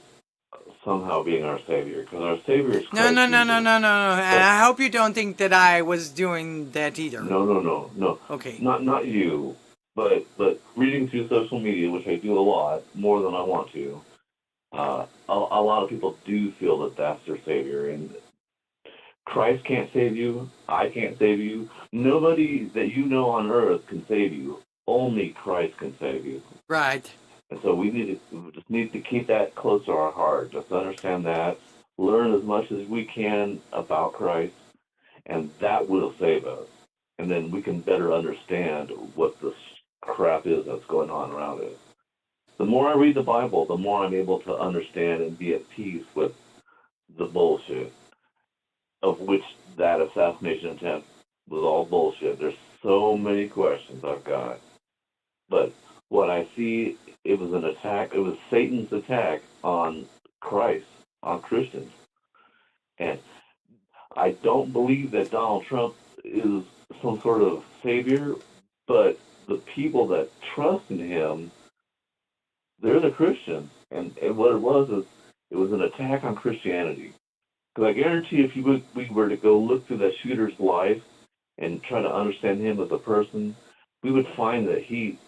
F: somehow being our savior, because our savior is
A: No,
F: Christ
A: no, no,
F: Jesus.
A: no, no, no. And I hope you don't think that I was doing that either.
F: No.
A: Okay.
F: Not you, but reading through social media, which I do a lot, more than I want to. A lot of people do feel that that's their savior, and Christ can't save you. I can't save you. Nobody that you know on earth can save you. Only Christ can save you.
A: Right.
F: And so we just need to keep that close to our heart. Just understand that. Learn as much as we can about Christ, and that will save us. And then we can better understand what this crap is that's going on around us. The more I read the Bible, the more I'm able to understand and be at peace with the bullshit, of which that assassination attempt was all bullshit. There's so many questions I've got. But what I see, it was an attack. It was Satan's attack on Christ, on Christians. And I don't believe that Donald Trump is some sort of savior, but the people that trust in him, they're the Christians. And what it was is it was an attack on Christianity. Because I guarantee if we were to go look through that shooter's life and try to understand him as a person, we would find that he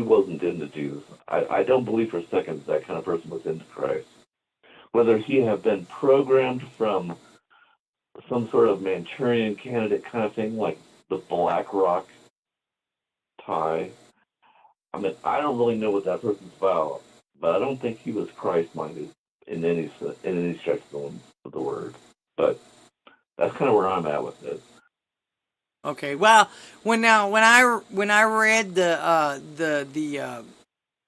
F: wasn't into Jews. I don't believe for a second that kind of person was into Christ. Whether he had been programmed from some sort of Manchurian candidate kind of thing, like the Black Rock tie. I mean, I don't really know what that person's about, but I don't think he was Christ-minded in any stretch of the word. But that's kind of where I'm at with this.
A: Okay. Well, when I read the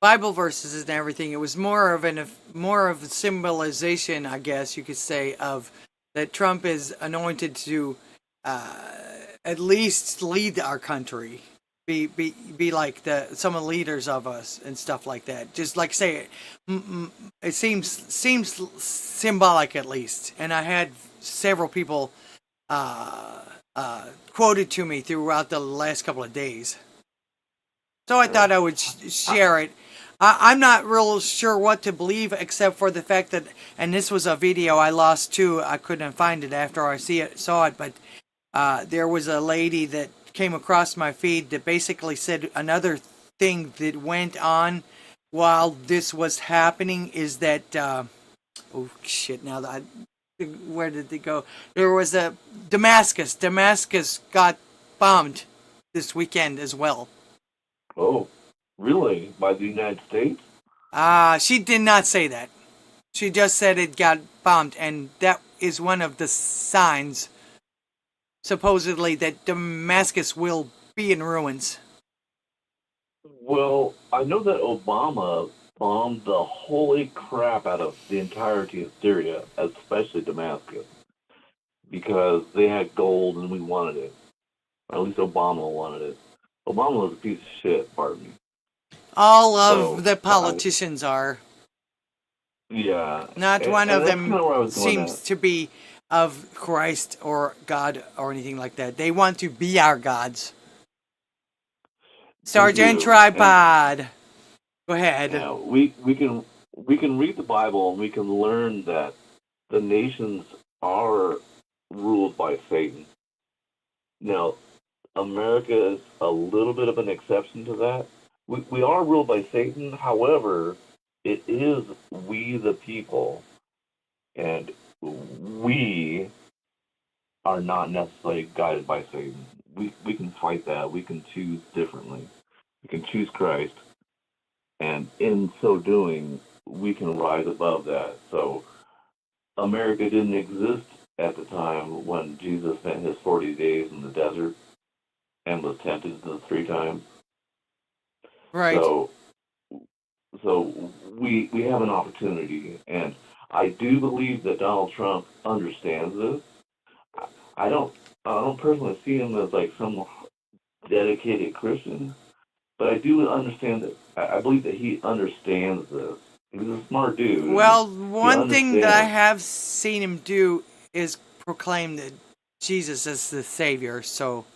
A: Bible verses and everything, it was more of a symbolization, I guess you could say, of that Trump is anointed to at least lead our country, be like some of the leaders of us and stuff like that. Just like say, it seems symbolic at least. And I had several people quoted to me throughout the last couple of days. So I thought I would share it. I'm not real sure what to believe, except for the fact that, and this was a video I lost too. I couldn't find it after I saw it, but there was a lady that came across my feed that basically said another thing that went on while this was happening is that, oh shit, now that where did they go? There was a Damascus. Damascus got bombed this weekend as well.
F: Oh, really? By the United States?
A: She did not say that. She just said it got bombed, and that is one of the signs, supposedly, that Damascus will be in ruins.
F: Well, I know that Obama bombed the holy crap out of the entirety of Syria, especially Damascus, because they had gold and we wanted it. Or at least Obama wanted it. Obama was a piece of shit, pardon me.
A: All of the politicians are.
F: Yeah.
A: Not one of them seems
F: at.
A: to be of Christ or God or anything like that. They want to be our gods. Sergeant Tripod. Go ahead.
F: Yeah, we can read the Bible and we can learn that the nations are ruled by Satan. Now, America is a little bit of an exception to that. We are ruled by Satan. However, it is we the people, and we are not necessarily guided by Satan. We can fight that. We can choose differently. We can choose Christ. And in so doing, we can rise above that. So America didn't exist at the time when Jesus spent his 40 days in the desert and was tempted the 3 times.
A: Right.
F: So we have an opportunity, and I do believe that Donald Trump understands this. I don't personally see him as like some dedicated Christian, but I do understand that. I believe that he understands this. He's a smart dude.
A: Well, one thing that I have seen him do is proclaim that Jesus is the Savior. So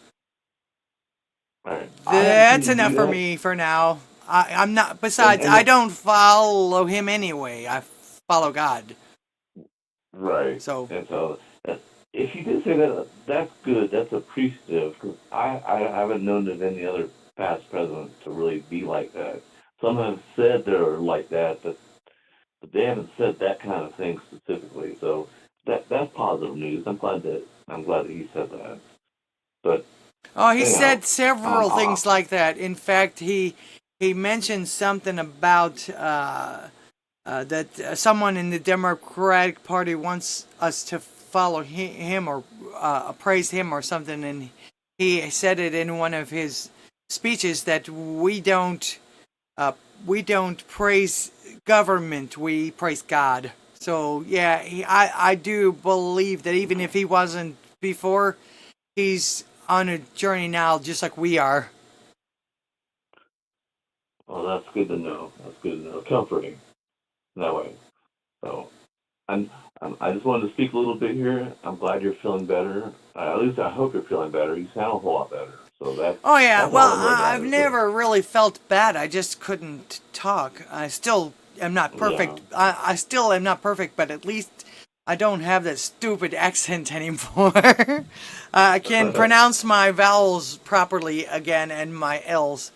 F: right.
A: that's enough for me for now. I'm not. Besides,
F: And
A: I don't follow him anyway. I follow God.
F: right.
A: So
F: And so, if you did say that, that's good. That's appreciative because I haven't known of any other past presidents to really be like that. Some have said they're like that, but they haven't said that kind of thing specifically. So that's positive news. I'm glad that he said that. But
A: oh, he
F: anyhow,
A: said several things like that. In fact, he mentioned something about that someone in the Democratic Party wants us to follow him or praise him or something, and he said it in one of his speeches that we don't praise government, we praise God. So yeah, I do believe that even if he wasn't before, he's on a journey now, just like we are.
F: well, that's good to know. That's good to know. Comforting that way. So, I'm, I just wanted to speak a little bit here. I'm glad you're feeling better. At least I hope you're feeling better. You sound a whole lot better. So
A: Oh yeah,
F: that's
A: well,
F: all that really
A: I've
F: matters.
A: never really felt bad. I just couldn't talk. I still am not perfect.
F: Yeah.
A: I still am not perfect, but at least I don't have that stupid accent anymore. I can pronounce my vowels properly again and my L's.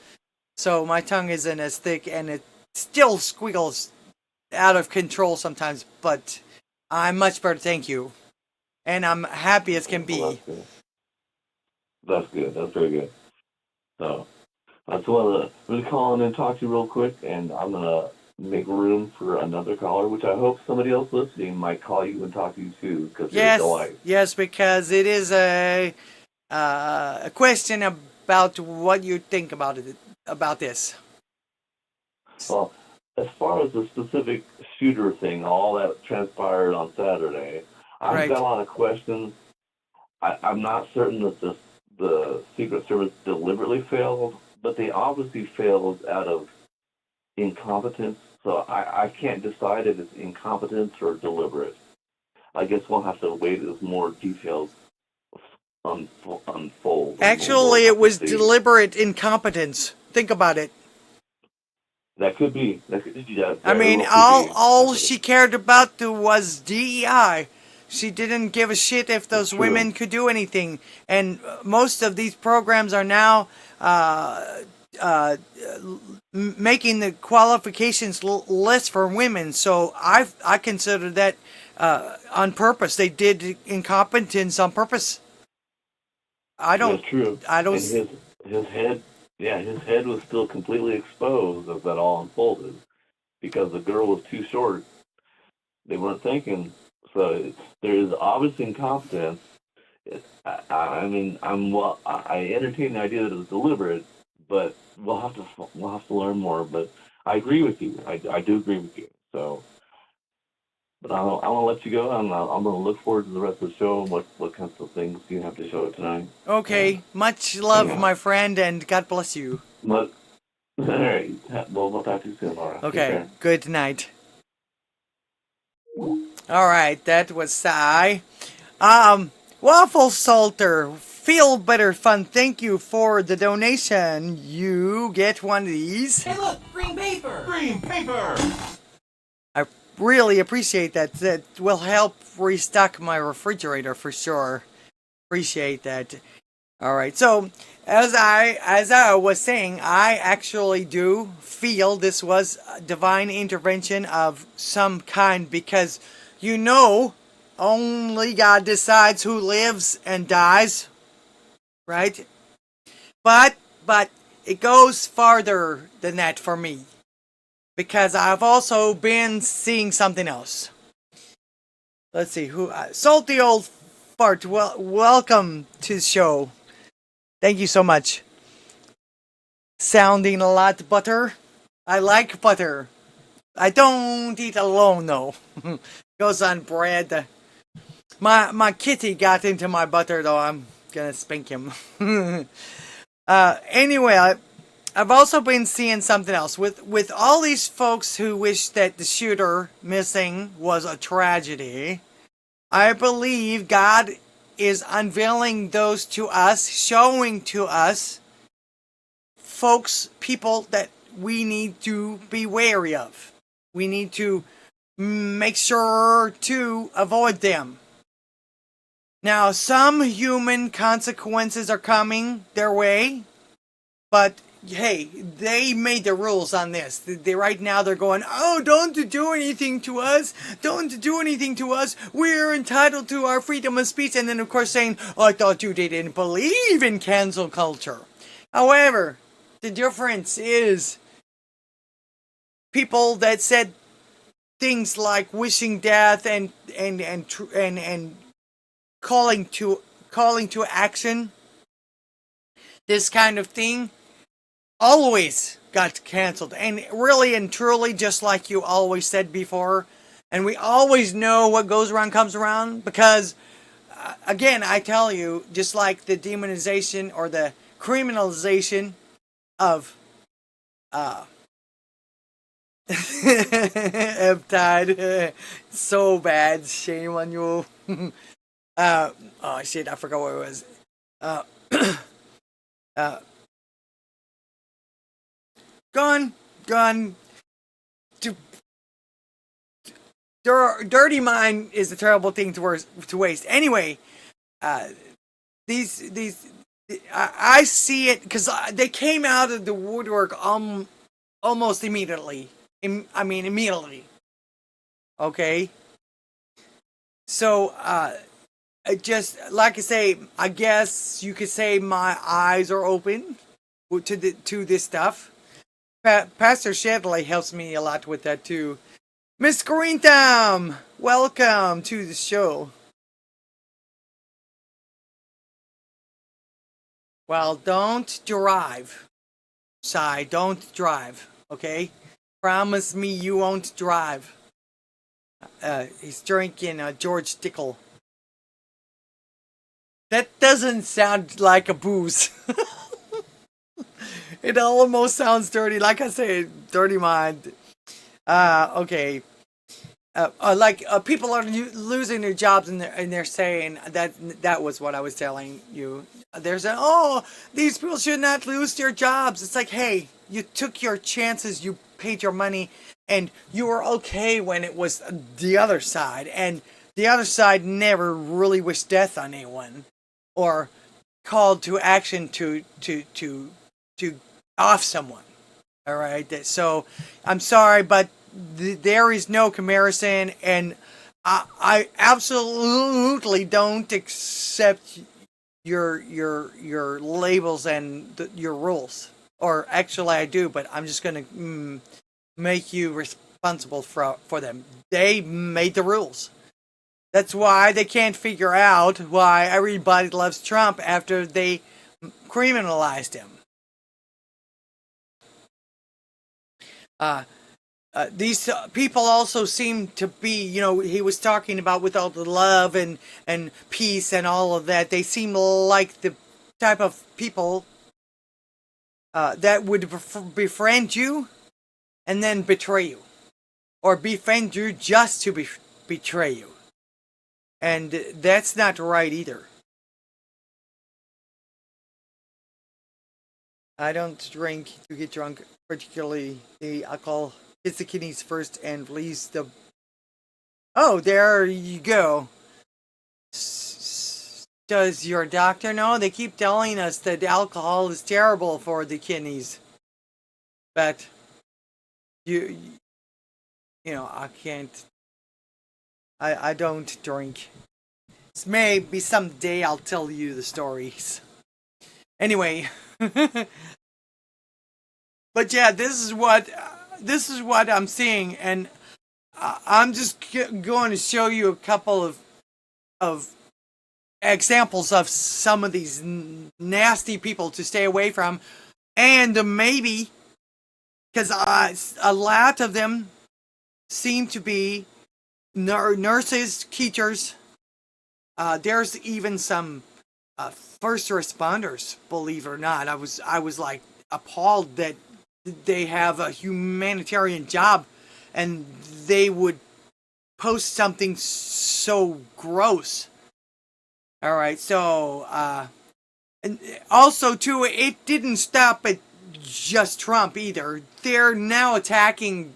A: So my tongue isn't as thick and it still squiggles out of control sometimes, but I'm much better, thank you. And I'm happy as can
F: Well,
A: be.
F: that's good. That's good. That's very good. So I just want to really call in and talk to you real quick, and I'm gonna make room for another caller, which I hope somebody else listening might call you and talk to you too, because you're a
A: Yes,
F: delight.
A: yes, because it is a question about what you think about it, about this.
F: Well, as far as the specific shooter thing, all that transpired on Saturday, I've got
A: Right.
F: a lot of questions. I'm not certain that the Secret Service deliberately failed, but they obviously failed out of incompetence. So I can't decide if it's incompetence or deliberate. I guess we'll have to wait as more details unfold, and we'll
A: Actually, it
F: have to
A: was
F: see.
A: deliberate incompetence. Think about it.
F: That could be. That could, yeah,
A: I
F: very
A: mean,
F: well could be.
A: all she cared about was DEI. She didn't give a shit if those
F: It's
A: women
F: true.
A: could do anything. And most of these programs are now uh, making the qualifications less for women. So I consider that on purpose. They did incompetence on purpose. I don't.
F: That's true.
A: I don't.
F: And his head, yeah, his head was still completely exposed as that all unfolded because the girl was too short. They weren't thinking. So there is obvious incompetence. I mean, I entertain the idea that it was deliberate, but we'll have to learn more. But I agree with you. I do agree with you. So, but I want to let you go. I'm going to look forward to the rest of the show and what kinds of things you have to show tonight.
A: Okay. Much love,
F: Anyhow,
A: my friend, and God bless you.
F: but all right. Well, we'll talk to you soon, Laura. Take
A: Okay.
F: care.
A: Good night. All right. That was Sai. Waffle Salter, feel better fun. Thank you for the donation. You get one of these.
D: Hey, look, green paper.
E: Green paper!
A: I really appreciate that. That will help restock my refrigerator for sure. Appreciate that. All right. So, as I was saying, I actually do feel this was a divine intervention of some kind because only God decides who lives and dies, right? But it goes farther than that for me because I've also been seeing something else. Let's see who salty old fart. Well, welcome to the show. Thank you so much. Sounding a lot butter. I like butter. I don't eat alone though. Goes on bread. My kitty got into my butter though. I'm gonna spank him. Anyway, I've also been seeing something else with all these folks who wish that the shooter missing was a tragedy. I believe God is unveiling those to us, showing to us folks, people that we need to be wary of. We need to make sure to avoid them. Now, some human consequences are coming their way, but hey, they made the rules on this. Right now they're going, oh, don't do anything to us. Don't do anything to us. We're entitled to our freedom of speech. And then, of course, saying, oh, I thought you didn't believe in cancel culture. However, the difference is people that said things like wishing death and calling to action, this kind of thing, always got canceled. And really and truly, just like you always said before, and we always know what goes around comes around, because again, I tell you, just like the demonization or the criminalization of Eptide, so bad, shame on you. Oh shit, I forgot what it was. Gone. Dirty mind is a terrible thing to waste. Anyway, these I see it because they came out of the woodwork almost immediately. Immediately. Okay. So, just like I say, I guess you could say my eyes are open to this stuff. Pastor Shedley helps me a lot with that too. Miss Greentham, welcome to the show. Well, don't drive. Shy, don't drive, okay? Promise me you won't drive. He's drinking George Dickel. That doesn't sound like a booze. It almost sounds dirty. Like I said, dirty mind. Okay. People are losing their jobs, and they're saying that was what I was telling you. They're saying, oh, these people should not lose their jobs. It's like, hey, you took your chances, you paid your money, and you were okay when it was the other side. And the other side never really wished death on anyone, or called to action to off someone. All right. So I'm sorry, but there is no comparison, and I absolutely don't accept your labels and your rules. Or actually, I do, but I'm just going to make you responsible for them. They made the rules. That's why they can't figure out why everybody loves Trump after they criminalized him. These people also seem to be, he was talking about with all the love and peace and all of that. They seem like the type of people that would befriend you and then betray you. Or befriend you just to betray you. And that's not right either. I don't drink to get drunk, particularly the alcohol. Hits the kidneys first and leaves the... Oh, there you go. Does your doctor know? They keep telling us that alcohol is terrible for the kidneys. But, I can't... I don't drink. Maybe someday I'll tell you the stories. Anyway... But yeah, this is what I'm seeing, and I'm just going to show you a couple of examples of some of these nasty people to stay away from, and maybe because a lot of them seem to be nurses, teachers. There's even some first responders, believe it or not. I was like appalled that they have a humanitarian job and they would post something so gross. All right, so and also too, it didn't stop at just Trump either. They're now attacking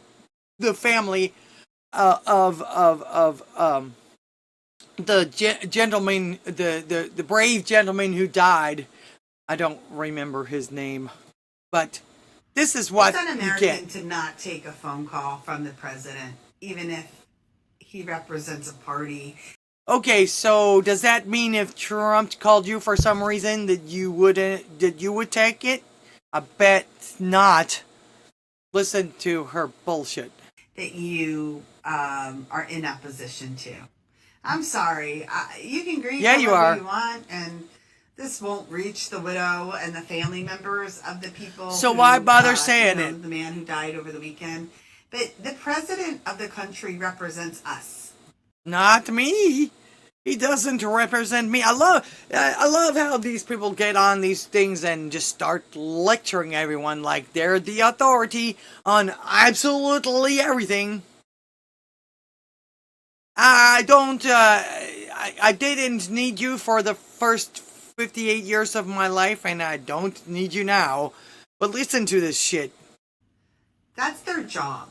A: the family of the gentleman, the brave gentleman who died. I don't remember his name, but this is what
G: It's
A: you
G: un-American
A: get.
G: to not take a phone call from the president, even if he represents a party.
A: Okay, so does that mean if Trump called you for some reason that you would take it? I bet not. Listen to her bullshit.
G: That you are in that position to. I'm sorry. You can grieve
A: Yeah, you
G: however
A: are.
G: you want, and this won't reach the widow and the family members of the people.
A: So
G: who,
A: why bother saying it?
G: The man who died over the weekend. But the president of the country represents us.
A: Not me. He doesn't represent me. I love how these people get on these things and just start lecturing everyone like they're the authority on absolutely everything. I didn't need you for the first 58 years of my life, and I don't need you now. But listen to this shit.
G: That's their job.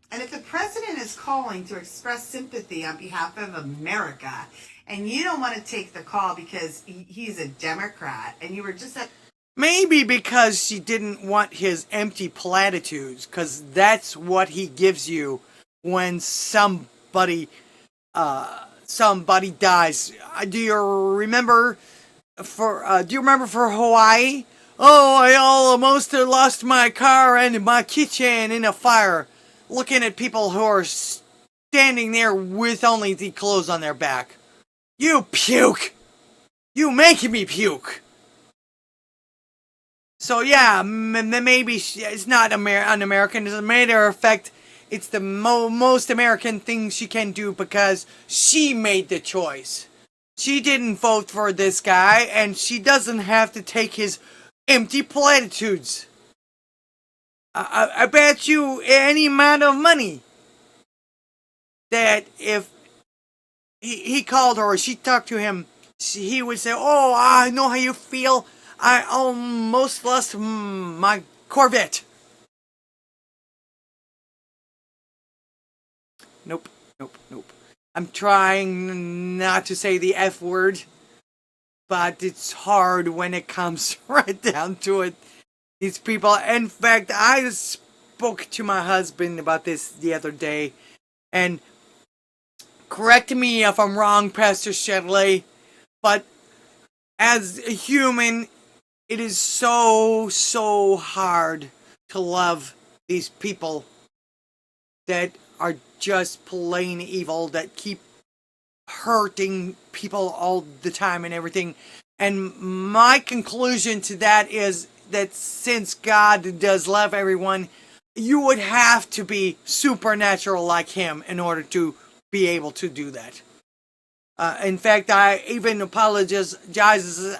G: And if the president is calling to express sympathy on behalf of America, and you don't want to take the call because he's a Democrat, and you were just at...
A: Maybe because she didn't want his empty platitudes, because that's what he gives you when somebody dies. Do you remember for Hawaii? Oh, I almost lost my car and my kitchen in a fire. Looking at people who are standing there with only the clothes on their back. You puke! You making me puke! So yeah, maybe it's not un-American. As a matter of fact, it's the most American thing she can do because she made the choice. She didn't vote for this guy, and she doesn't have to take his empty platitudes. I bet you any amount of money that if he called her or she talked to him, he would say, "Oh, I know how you feel. I almost lost my Corvette." Nope. I'm trying not to say the F word, but it's hard when it comes right down to it. These people, in fact, I spoke to my husband about this the other day, and correct me if I'm wrong, Pastor Shedley, but as a human, it is so hard to love these people that are just plain evil, that keep hurting people all the time and everything. And my conclusion to that is that since God does love everyone, you would have to be supernatural like him in order to be able to do that. In fact, I even apologize.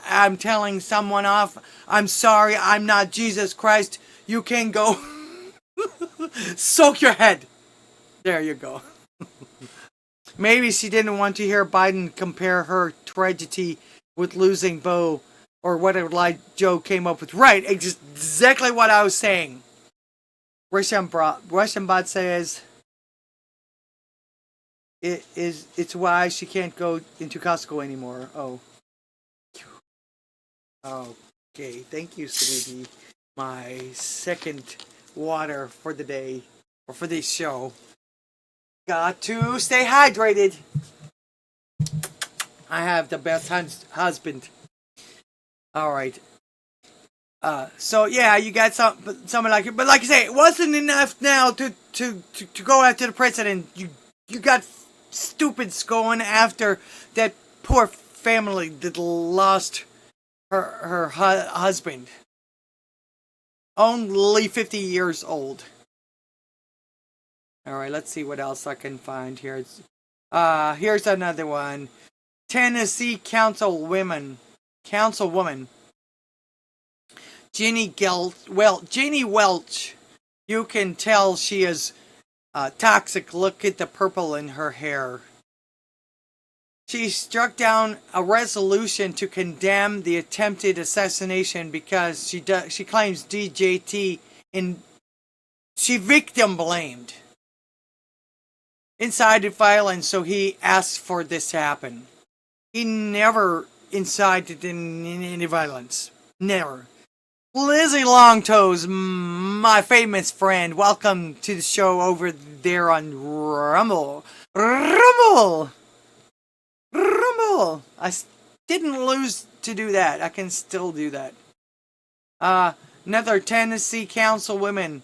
A: I'm telling someone off. I'm sorry, I'm not Jesus Christ. You can go soak your head. There you go. Maybe she didn't want to hear Biden compare her tragedy with losing Bo, or whatever lie Joe came up with. Right, exactly what I was saying. Russian bot says it's why she can't go into Costco anymore. Oh. Okay, thank you, sweetie. My second water for the day, or for this show. Got to stay hydrated. I have the best husband. All right. So yeah, you got something like it, but like I say, it wasn't enough now to go after the president. You got stupids going after that poor family that lost her husband. Only 50 years old. All right, let's see what else I can find here. Here's another one. Tennessee councilwoman, Ginny Welch. You can tell she is toxic. Look at the purple in her hair. She struck down a resolution to condemn the attempted assassination because she claims DJT she victim blamed incited violence, so he asked for this to happen. He never incited any violence. Never. Lizzie Longtoes, my famous friend, welcome to the show over there on Rumble. Rumble! I didn't lose to do that. I can still do that. Another Tennessee councilwoman,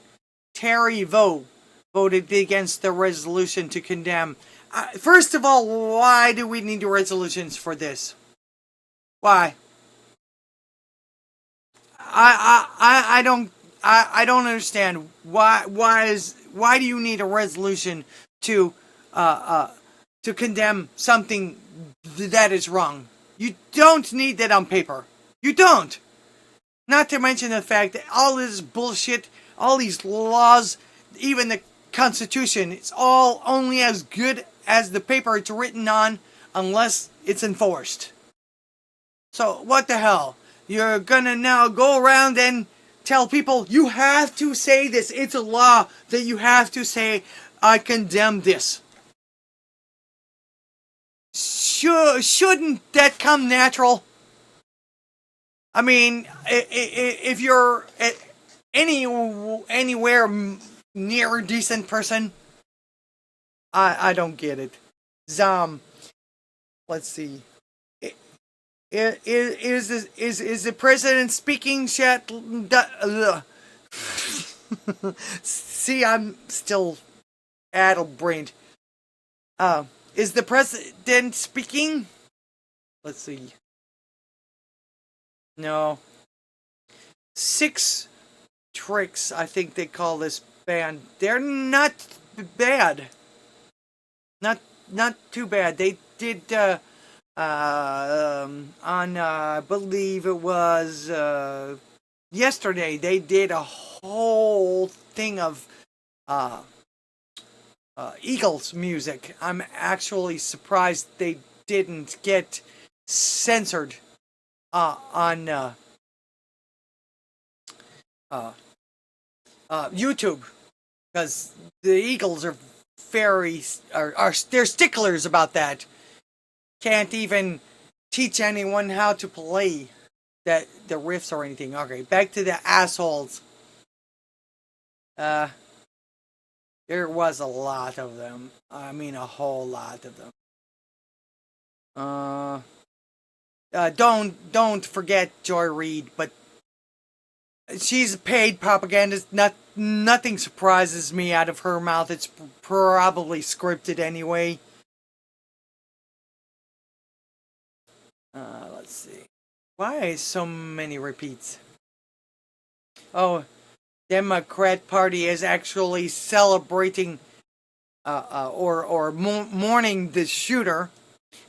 A: Terry voted against the resolution to condemn. First of all, why do we need resolutions for this? Why? I don't understand why do you need a resolution to condemn something that is wrong? You don't need that on paper. You don't. Not to mention the fact that all this bullshit, all these laws, even the Constitution, it's all only as good as the paper it's written on unless it's enforced. So what the hell? You're gonna now go around and tell people you have to say this. It's a law that you have to say, I condemn this. Shouldn't that come natural? I mean, if you're anywhere near a decent person, I don't get it. Let's see. Is the president speaking? Chat. See, I'm still addle-brained. Is the president speaking? Let's see. No. 6 Tricks, I think they call this band. They're not bad. Not too bad. They did on I believe it was yesterday. They did a whole thing of Eagles music. I'm actually surprised they didn't get censored on YouTube, because the Eagles are they're sticklers about that. Can't even teach anyone how to play the riffs or anything. Okay, back to the assholes. There was a lot of them. I mean, a whole lot of them. Don't forget Joy Reid, but she's a paid propagandist. Nothing surprises me out of her mouth. It's probably scripted anyway. Let's see. Why so many repeats? Oh, Democrat Party is actually celebrating or mourning the shooter.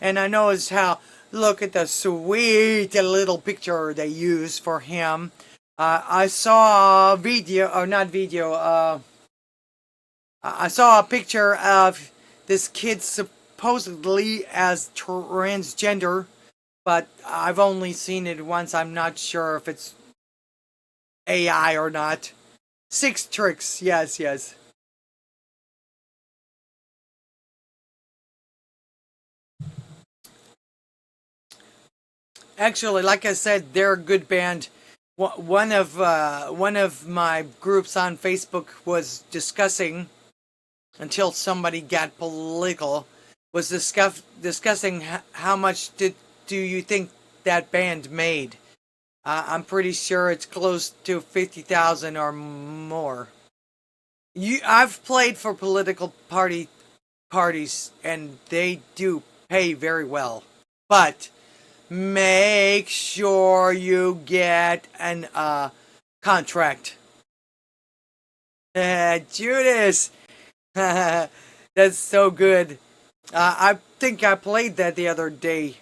A: And I noticed how, look at the sweet little picture they use for him. I saw a video, or not video, I saw a picture of this kid supposedly as transgender, but I've only seen it once. I'm not sure if it's AI or not. 6 Tricks, yes. Actually, like I said, they're a good band. One of my groups on Facebook was discussing, until somebody got political, was discussing how much do you think that band made? I'm pretty sure it's close to 50,000 or more. I've played for political parties, and they do pay very well, but make sure you get an contract. Judas, that's so good. I think I played that the other day,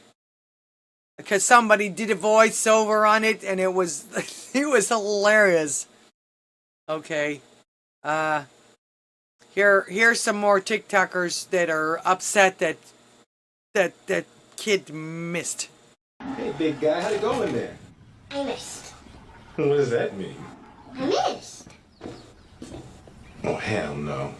A: because somebody did a voiceover on it, and it was hilarious. Okay, here's some more TikTokers that are upset that kid missed.
H: Hey, big guy, how'd it go in there?
I: I missed.
H: What does that mean?
I: I missed.
H: Oh, hell no.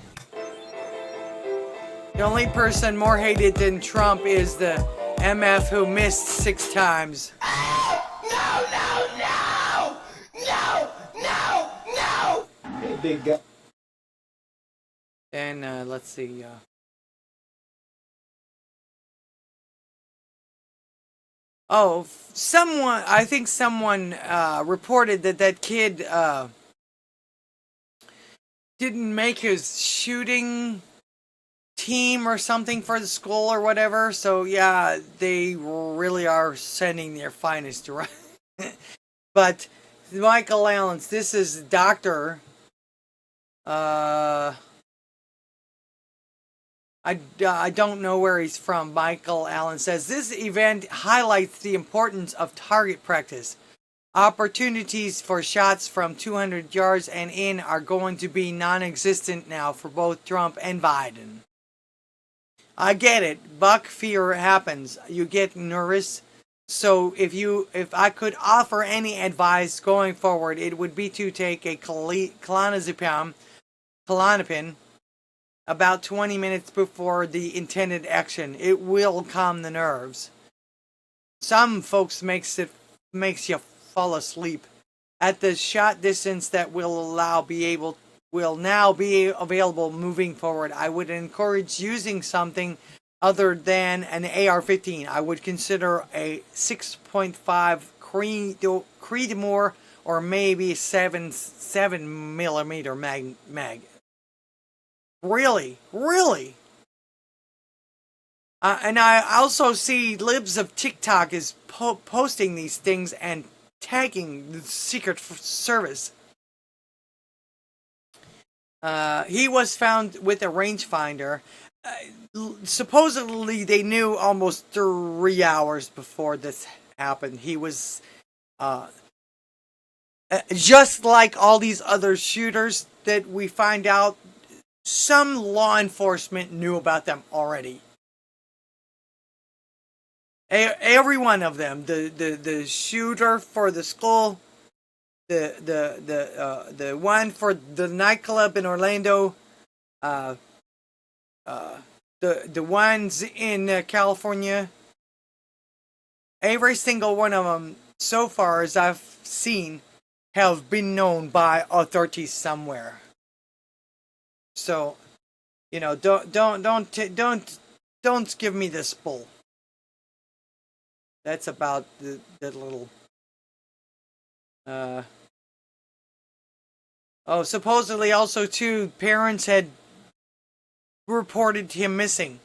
A: The only person more hated than Trump is the MF who missed 6 times.
H: Hey, big guy.
A: And let's see. I think someone reported that kid didn't make his shooting team or something for the school or whatever. So yeah, they really are sending their finest around. But Michael Allen's, this is Dr. I don't know where he's from. Michael Allen says this event highlights the importance of target practice. Opportunities for shots from 200 yards and in are going to be non-existent now for both Trump and Biden. I get it. Buck fear happens. You get nervous. So if I could offer any advice going forward, it would be to take a Klonazepam about 20 minutes before the intended action. It will calm the nerves. Some folks makes you fall asleep. At the shot distance that will now be available moving forward, I would encourage using something other than an AR-15. I would consider a 6.5 Creedmoor or maybe 7 millimeter mag. Really? And I also see libs of TikTok is posting these things and tagging the Secret Service. He was found with a rangefinder. Supposedly, they knew almost 3 hours before this happened. He was just like all these other shooters that we find out. Some law enforcement knew about them already. Every one of them, the shooter for the school, the one for the nightclub in Orlando, the ones in California, every single one of them so far as I've seen have been known by authorities somewhere. So, don't give me this bull. That's about the little. Supposedly also too, parents had reported him missing.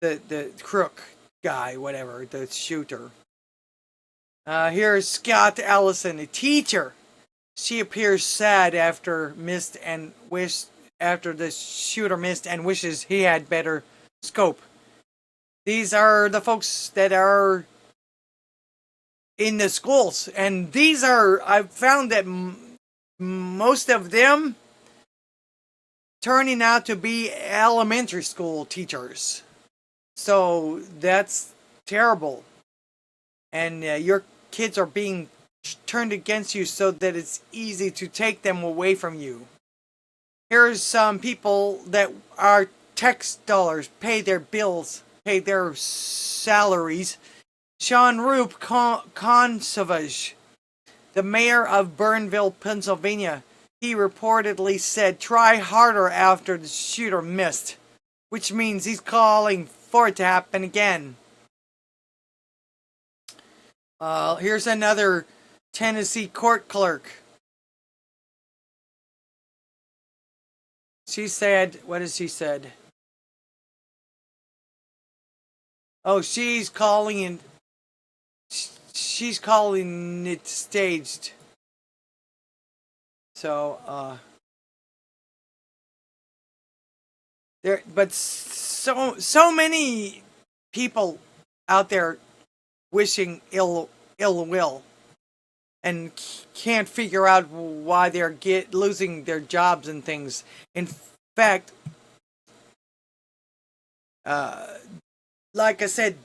A: The crook guy, whatever, the shooter. Here's Scott Allison, a teacher. She appears sad after the shooter missed and wishes he had better scope. These are the folks that are in the schools, and I've found that most of them turning out to be elementary school teachers. So that's terrible. And your kids are being turned against you so that it's easy to take them away from you. Here's some people that are tax dollars, pay their bills, pay their salaries. Sean Roop Consavage, the mayor of Burnville, Pennsylvania, he reportedly said, try harder after the shooter missed, which means he's calling for it to happen again. Here's another Tennessee court clerk. She said, what has she said? Oh, she's calling it staged. So, but so many people out there wishing ill will and can't figure out why they're losing their jobs and things. In fact, like I said,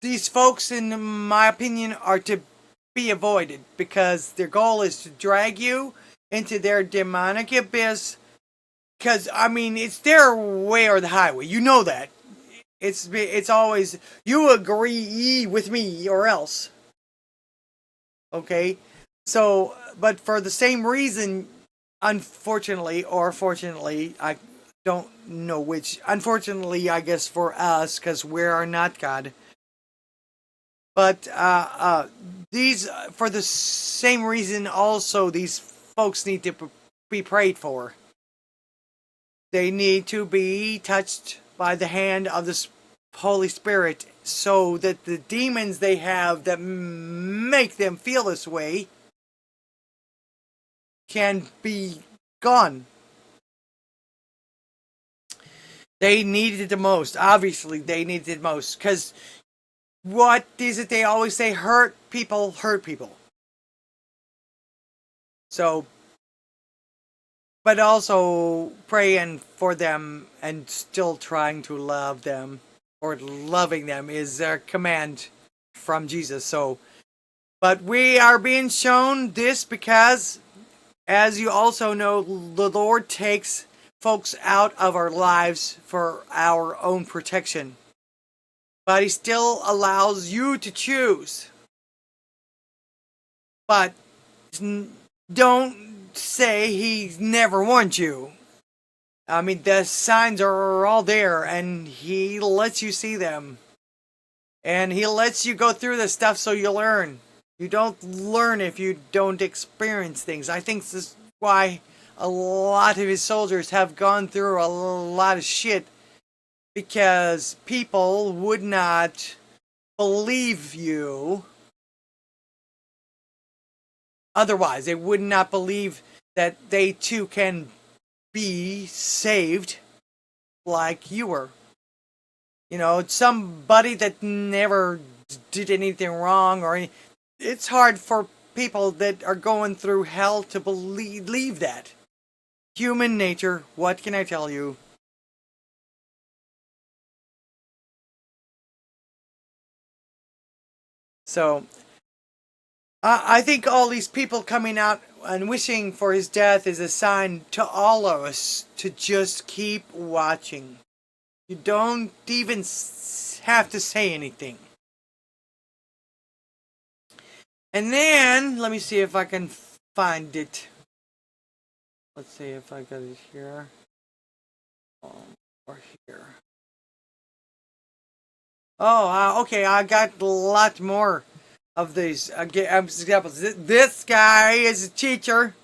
A: these folks, in my opinion, are to be avoided because their goal is to drag you into their demonic abyss. Because, I mean, it's their way or the highway. You know that. It's always, you agree with me or else. Okay? So, but for the same reason, unfortunately or fortunately, I don't know which. Unfortunately, I guess for us, because we are not God. But these, for the same reason, also these folks need to be prayed for. They need to be touched by the hand of the Holy Spirit, so that the demons they have that make them feel this way can be gone. They needed it the most. Obviously, they needed it most. Because what is it they always say? Hurt people hurt people. So, but also praying for them and still trying to love them, or loving them, is our command from Jesus. So, but we are being shown this because, as you also know, the Lord takes folks out of our lives for our own protection. But He still allows you to choose. But don't say He never warned you. I mean, the signs are all there, and He lets you see them. And He lets you go through this stuff so you learn. You don't learn if you don't experience things. I think this is why a lot of His soldiers have gone through a lot of shit, because people would not believe you. Otherwise, they would not believe that they too can be saved like you were. You know, somebody that never did anything wrong or anything. It's hard for people that are going through hell to believe that. Human nature, what can I tell you? So, I think all these people coming out and wishing for His death is a sign to all of us to just keep watching. You don't even have to say anything. And then, let me see if I can find it. Let's see if I got it here. Or here. Oh, okay, I got a lot more of these examples. This guy is a teacher.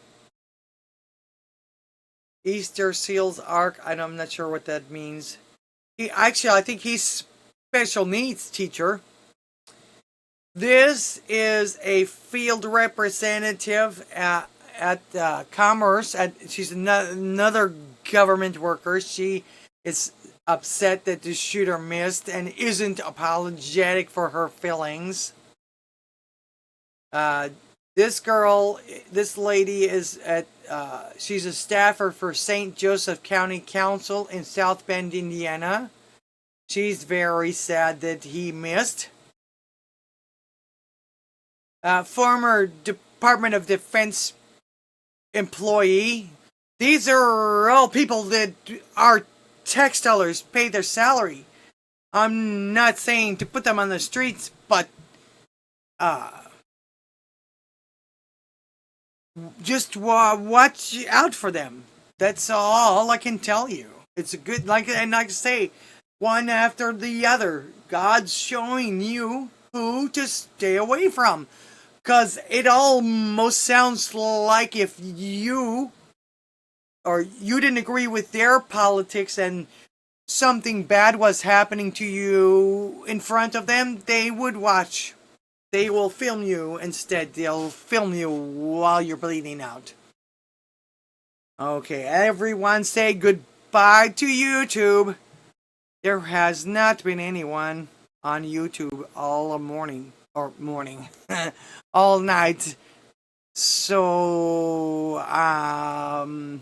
A: Easter Seals Arc. I'm not sure what that means. I think he's special needs teacher. This is a field representative at Commerce. She's another government worker. She is upset that the shooter missed and isn't apologetic for her feelings. This lady is she's a staffer for St. Joseph County Council in South Bend, Indiana. She's very sad that he missed. Former Department of Defense employee. These are all people that our tax dollars pay their salary. I'm not saying to put them on the streets, but just watch out for them. That's all I can tell you. It's a good, like I say, one after the other. God's showing you who to stay away from. Because it almost sounds like if you didn't agree with their politics and something bad was happening to you in front of them, they would watch. They will film you instead. They'll film you while you're bleeding out. Okay, everyone say goodbye to YouTube. There has not been anyone on YouTube all morning. All night. So, bye!